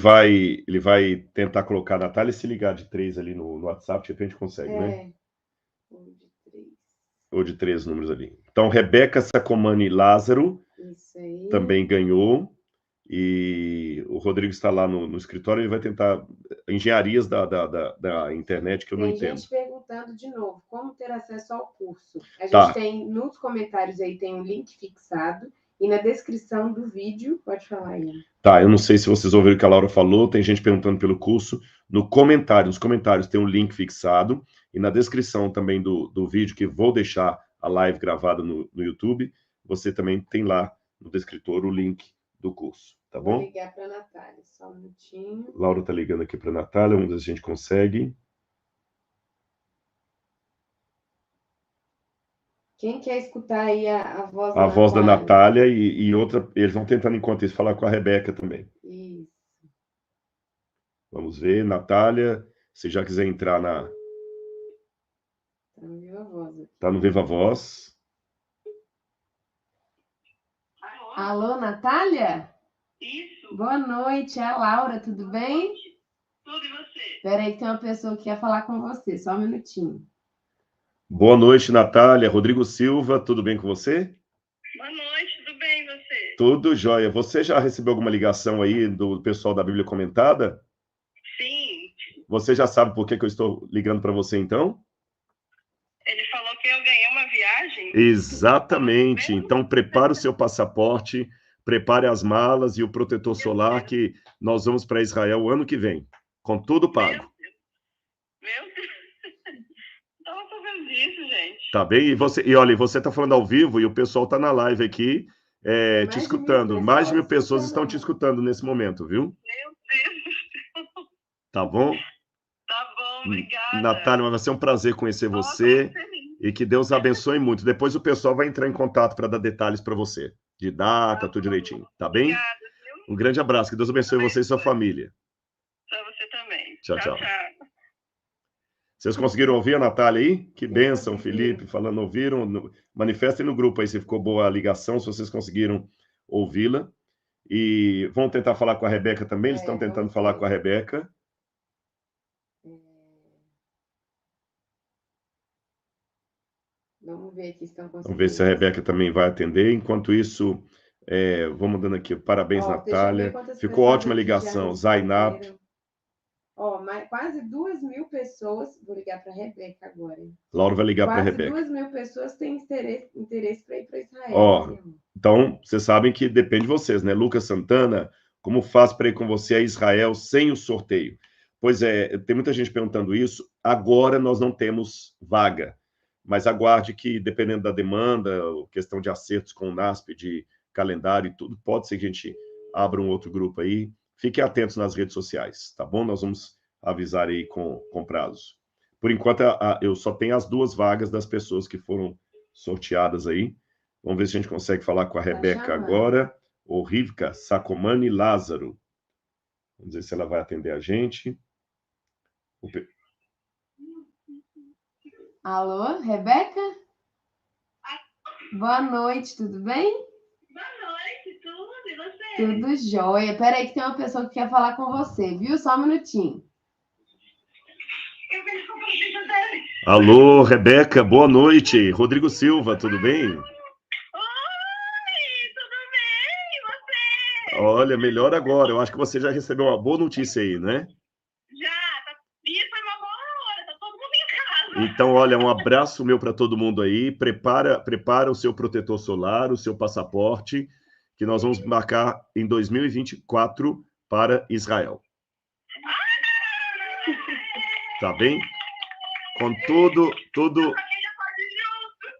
vai tentar colocar a Natália e se ligar de 3 ali no WhatsApp, de repente consegue, né? Ou de 3. Ou de 3 números ali. Então, Rebeca Sacomani Lázaro Isso aí. Também ganhou. E o Rodrigo está lá no escritório, ele vai tentar engenharias da internet que eu não entendo. Tem gente perguntando de novo, como ter acesso ao curso? A gente Tá. tem, nos comentários aí, tem um link fixado, e na descrição do vídeo, pode falar aí. Tá, eu não sei se vocês ouviram o que a Laura falou, tem gente perguntando pelo curso. Nos comentários tem um link fixado, e na descrição também do vídeo, que vou deixar a live gravada no YouTube, você também tem lá no descritor o link do curso, tá bom? Vou ligar para a Natália, só um minutinho. Laura tá ligando aqui para a Natália, vamos ver se a gente consegue. Quem quer escutar aí a voz da Natália? A voz da Natália e outra, eles vão tentando, enquanto isso, falar com a Rebeca também. Isso. Vamos ver, Natália, se já quiser entrar na... Tá no Viva Voz aqui. Tá no Viva Voz. Alô, Natália? Isso. Boa noite, é a Laura, tudo bem? Tudo e você? Espera aí que tem uma pessoa que quer falar com você, só um minutinho. Boa noite, Natália. Rodrigo Silva, tudo bem com você? Boa noite, tudo bem e você? Tudo jóia. Você já recebeu alguma ligação aí do pessoal da Bíblia Comentada? Sim. Você já sabe por que eu estou ligando para você, então? Ele falou que eu ganhei uma viagem? Exatamente. Então, prepare o seu passaporte, prepare as malas e o protetor solar, que nós vamos para Israel o ano que vem, com tudo pago. Meu Deus. Estava fazendo isso, gente. Tá bem? E olha, você está falando ao vivo e o pessoal está na live aqui te escutando. Mais de 1.000 pessoas estão te escutando nesse momento, viu? Meu Deus. Tá bom? Tá bom, obrigada. Natália, vai ser um prazer conhecer você e que Deus abençoe muito. Depois o pessoal vai entrar em contato para dar detalhes para você, de data, tudo direitinho. Tá bem? Obrigada, viu? Um grande abraço. Que Deus abençoe você e sua família. Para você também. Tchau, tchau. Vocês conseguiram ouvir a Natália aí? Que bênção, Felipe, falando, ouviram? Manifestem no grupo aí se ficou boa a ligação, se vocês conseguiram ouvi-la. E vão tentar falar com a Rebeca também, eles estão tentando falar com a Rebeca. Vamos ver aqui se estão conseguindo. Vamos ver se a Rebeca também vai atender. Enquanto isso, vamos dando aqui, parabéns, Natália. Ficou ótima ligação, Zainab. Quase 2.000 pessoas. Vou ligar para a Rebeca agora. Laura vai ligar para a Rebeca. Quase 2.000 pessoas têm interesse para ir para Israel. Então, vocês sabem que depende de vocês, né? Lucas Santana, como faz para ir com você a Israel sem o sorteio? Pois é, tem muita gente perguntando isso. Agora nós não temos vaga, mas aguarde que, dependendo da demanda, questão de acertos com o NASP, de calendário e tudo, pode ser que a gente abra um outro grupo aí. Fiquem atentos nas redes sociais, tá bom? Nós vamos avisar aí com prazo. Por enquanto, eu só tenho as 2 vagas das pessoas que foram sorteadas aí. Vamos ver se a gente consegue falar com a Rebeca agora. Ou Rivka Sacomani Lázaro. Vamos ver se ela vai atender a gente. Alô, Rebeca? Boa noite, tudo bem? Boa noite, tudo e você? Tudo jóia. Peraí que tem uma pessoa que quer falar com você, viu? Só um minutinho. Alô, Rebeca, boa noite. Rodrigo Silva, tudo bem? Oi, tudo bem? E você? Olha, melhor agora. Eu acho que você já recebeu uma boa notícia aí, né? Já. Isso foi uma boa hora. Tá todo mundo em casa. Então, olha, um abraço meu para todo mundo aí. Prepara o seu protetor solar, o seu passaporte, que nós vamos marcar em 2024 para Israel. Tá bem? Com tudo.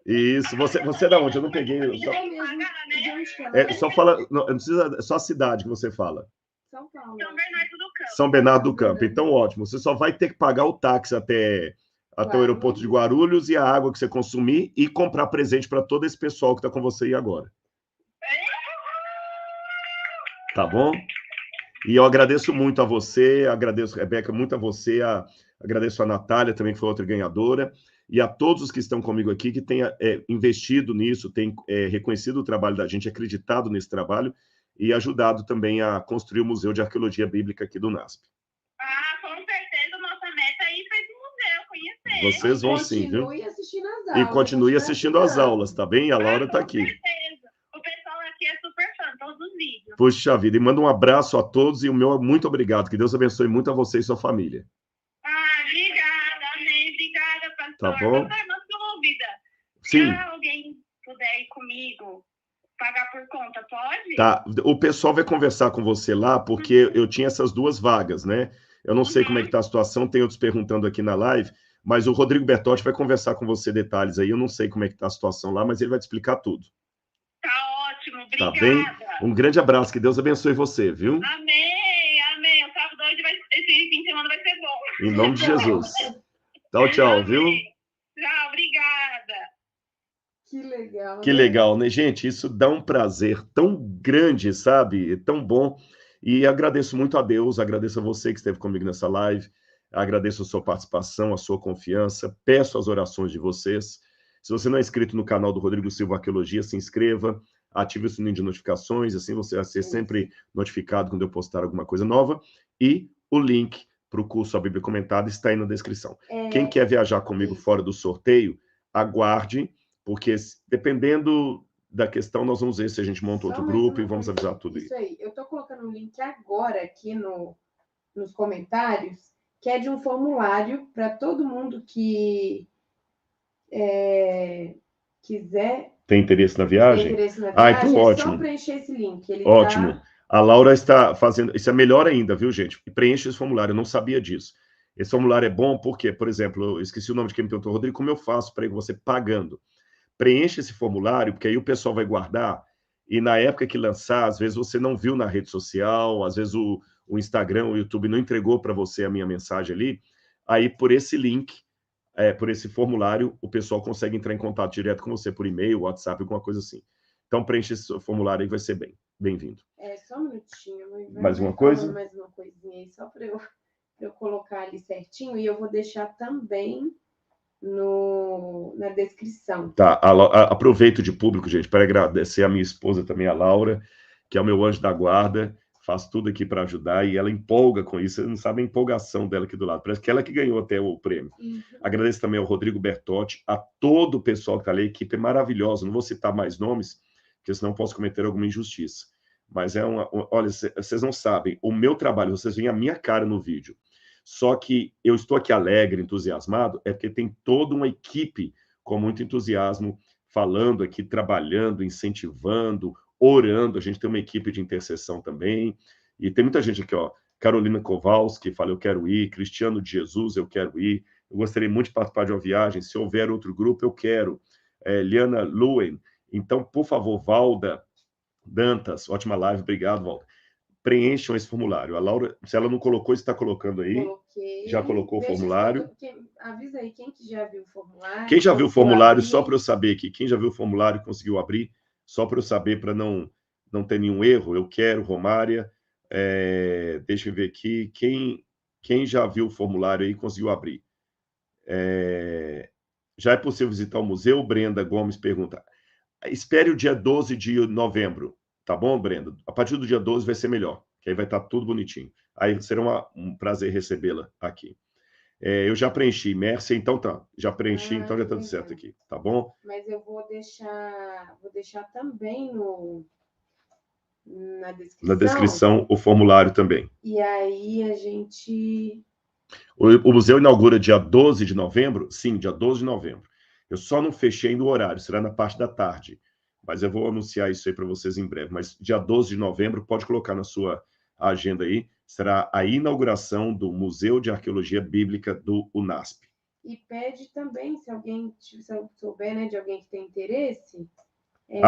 Isso. Você é da onde? Eu não peguei. Só fala. Não precisa. Só a cidade que você fala. São Paulo. São Bernardo do Campo. Então, ótimo. Você só vai ter que pagar o táxi até o aeroporto de Guarulhos e a água que você consumir e comprar presente para todo esse pessoal que está com você aí agora. Tá bom? E eu agradeço muito a você, agradeço, Rebeca, muito a você, agradeço a Natália também, que foi outra ganhadora, e a todos os que estão comigo aqui, que têm investido nisso, têm reconhecido o trabalho da gente, acreditado nesse trabalho, e ajudado também a construir o Museu de Arqueologia Bíblica aqui do NASP. Com certeza, nossa meta é ir para esse museu, conhecer. Vocês vão sim, viu? Continue assistindo as aulas. E continue assistindo as aulas, tá bem? A Laura está aqui. Com certeza. O pessoal aqui é Poxa vida, e manda um abraço a todos e o meu muito obrigado. Que Deus abençoe muito a você e sua família. Obrigada, amém. Obrigada, pastor. Tá bom? Pastor, uma dúvida. Sim. Se alguém puder ir comigo, pagar por conta, pode? Tá, o pessoal vai conversar com você lá, porque eu tinha essas 2 vagas, né? Eu não sei como é que tá a situação, tem outros perguntando aqui na live, mas o Rodrigo Bertotti vai conversar com você detalhes aí. Eu não sei como é que tá a situação lá, mas ele vai te explicar tudo. Tá ótimo, Tá obrigada. bem? Um grande abraço, que Deus abençoe você, viu? Amém, amém. O sábado hoje esse fim de semana vai ser bom. Em nome de Jesus. Tchau, viu? Tchau, obrigada. Que legal. Que legal, né, gente? Isso dá um prazer tão grande, sabe? Tão bom. E agradeço muito a Deus, agradeço a você que esteve comigo nessa live, agradeço a sua participação, a sua confiança, peço as orações de vocês. Se você não é inscrito no canal do Rodrigo Silva Arqueologia, se inscreva, ative o sininho de notificações, assim você vai ser sempre notificado quando eu postar alguma coisa nova. E o link para o curso A Bíblia Comentada está aí na descrição. Quem quer viajar comigo fora do sorteio, aguarde, porque dependendo da questão, nós vamos ver se a gente monta outro grupo e vamos avisar tudo isso aí. Eu estou colocando um link agora aqui nos comentários, que é de um formulário para todo mundo que quiser... Tem interesse na viagem? Então ótimo. É só preencher esse link. Ótimo. A Laura está fazendo... Isso é melhor ainda, viu, gente? Preenche esse formulário, eu não sabia disso. Esse formulário é bom porque, por exemplo, eu esqueci o nome de quem me perguntou, Rodrigo, como eu faço para você pagando? Preenche esse formulário, porque aí o pessoal vai guardar, e na época que lançar, às vezes você não viu na rede social, às vezes o Instagram, o YouTube não entregou para você a minha mensagem ali, aí por esse link, por esse formulário, o pessoal consegue entrar em contato direto com você por e-mail, WhatsApp, alguma coisa assim. Então preenche esse formulário aí, vai ser bem-vindo. Só um minutinho. Mais uma coisa? Mais uma coisinha aí, só para eu colocar ali certinho, e eu vou deixar também na descrição. Tá, aproveito de público, gente, para agradecer a minha esposa também, a Laura, que é o meu anjo da guarda, faz tudo aqui para ajudar, e ela empolga com isso, você não sabe a empolgação dela aqui do lado, parece que ela que ganhou até o prêmio. Agradeço também ao Rodrigo Bertotti, a todo o pessoal que está ali, a equipe é maravilhosa, não vou citar mais nomes, porque senão posso cometer alguma injustiça, mas olha, vocês não sabem, o meu trabalho, vocês veem a minha cara no vídeo, só que eu estou aqui alegre, entusiasmado, é porque tem toda uma equipe com muito entusiasmo, falando aqui, trabalhando, incentivando, orando. A gente tem uma equipe de intercessão também. E tem muita gente aqui, ó. Carolina Kowalski fala, eu quero ir. Cristiano de Jesus, eu quero ir. Eu gostaria muito de participar de uma viagem. Se houver outro grupo, eu quero. Liana Luen. Então, por favor, Valda Dantas, ótima live. Obrigado, Valda. Preencham esse formulário. A Laura, se ela não colocou, está colocando aí. Coloquei. Já colocou o formulário. Avisa aí quem que já viu o formulário. Quem já viu o formulário, só para eu saber aqui, quem já viu o formulário e conseguiu abrir, só para eu saber, para não ter nenhum erro. Eu quero, Romária. Deixa eu ver aqui. Quem já viu o formulário aí e conseguiu abrir? Já é possível visitar o museu? Brenda Gomes pergunta. Espere o dia 12 de novembro. Tá bom, Brenda? A partir do dia 12 vai ser melhor, que aí vai estar tudo bonitinho. Aí será um prazer recebê-la aqui. Eu já preenchi, Mércia, então tá. Já preenchi, então já tá tudo certo aqui, tá bom? Mas eu vou deixar também na descrição. Na descrição, o formulário também. E aí a gente... O museu inaugura dia 12 de novembro? Sim, dia 12 de novembro. Eu só não fechei no horário, será na parte da tarde. Mas eu vou anunciar isso aí para vocês em breve. Mas dia 12 de novembro, pode colocar na sua agenda aí, será a inauguração do Museu de Arqueologia Bíblica do UNASP. E pede também, se alguém souber, né, de alguém que tem interesse...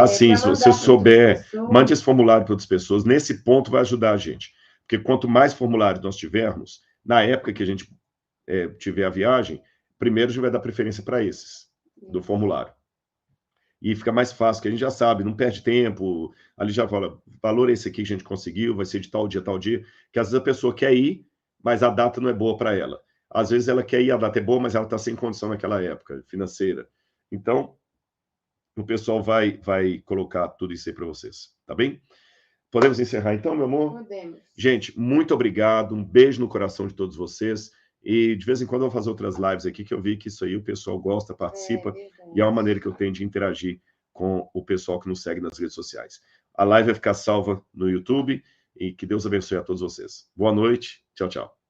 sim, se você souber, mande esse formulário para outras pessoas. Nesse ponto vai ajudar a gente. Porque quanto mais formulários nós tivermos, na época que a gente tiver a viagem, primeiro a gente vai dar preferência para esses, do formulário. E fica mais fácil, que a gente já sabe, não perde tempo, ali já fala, valor esse aqui que a gente conseguiu, vai ser de tal dia, que às vezes a pessoa quer ir, mas a data não é boa para ela. Às vezes ela quer ir, a data é boa, mas ela está sem condição naquela época financeira. Então, o pessoal vai colocar tudo isso aí para vocês, tá bem? Podemos encerrar então, meu amor? Podemos. Gente, muito obrigado, um beijo no coração de todos vocês. E de vez em quando eu vou fazer outras lives aqui, que eu vi que isso aí o pessoal gosta, participa, e é uma maneira que eu tenho de interagir com o pessoal que nos segue nas redes sociais. a live vai ficar salva no YouTube, e que Deus abençoe a todos vocês. Boa noite, tchau, tchau.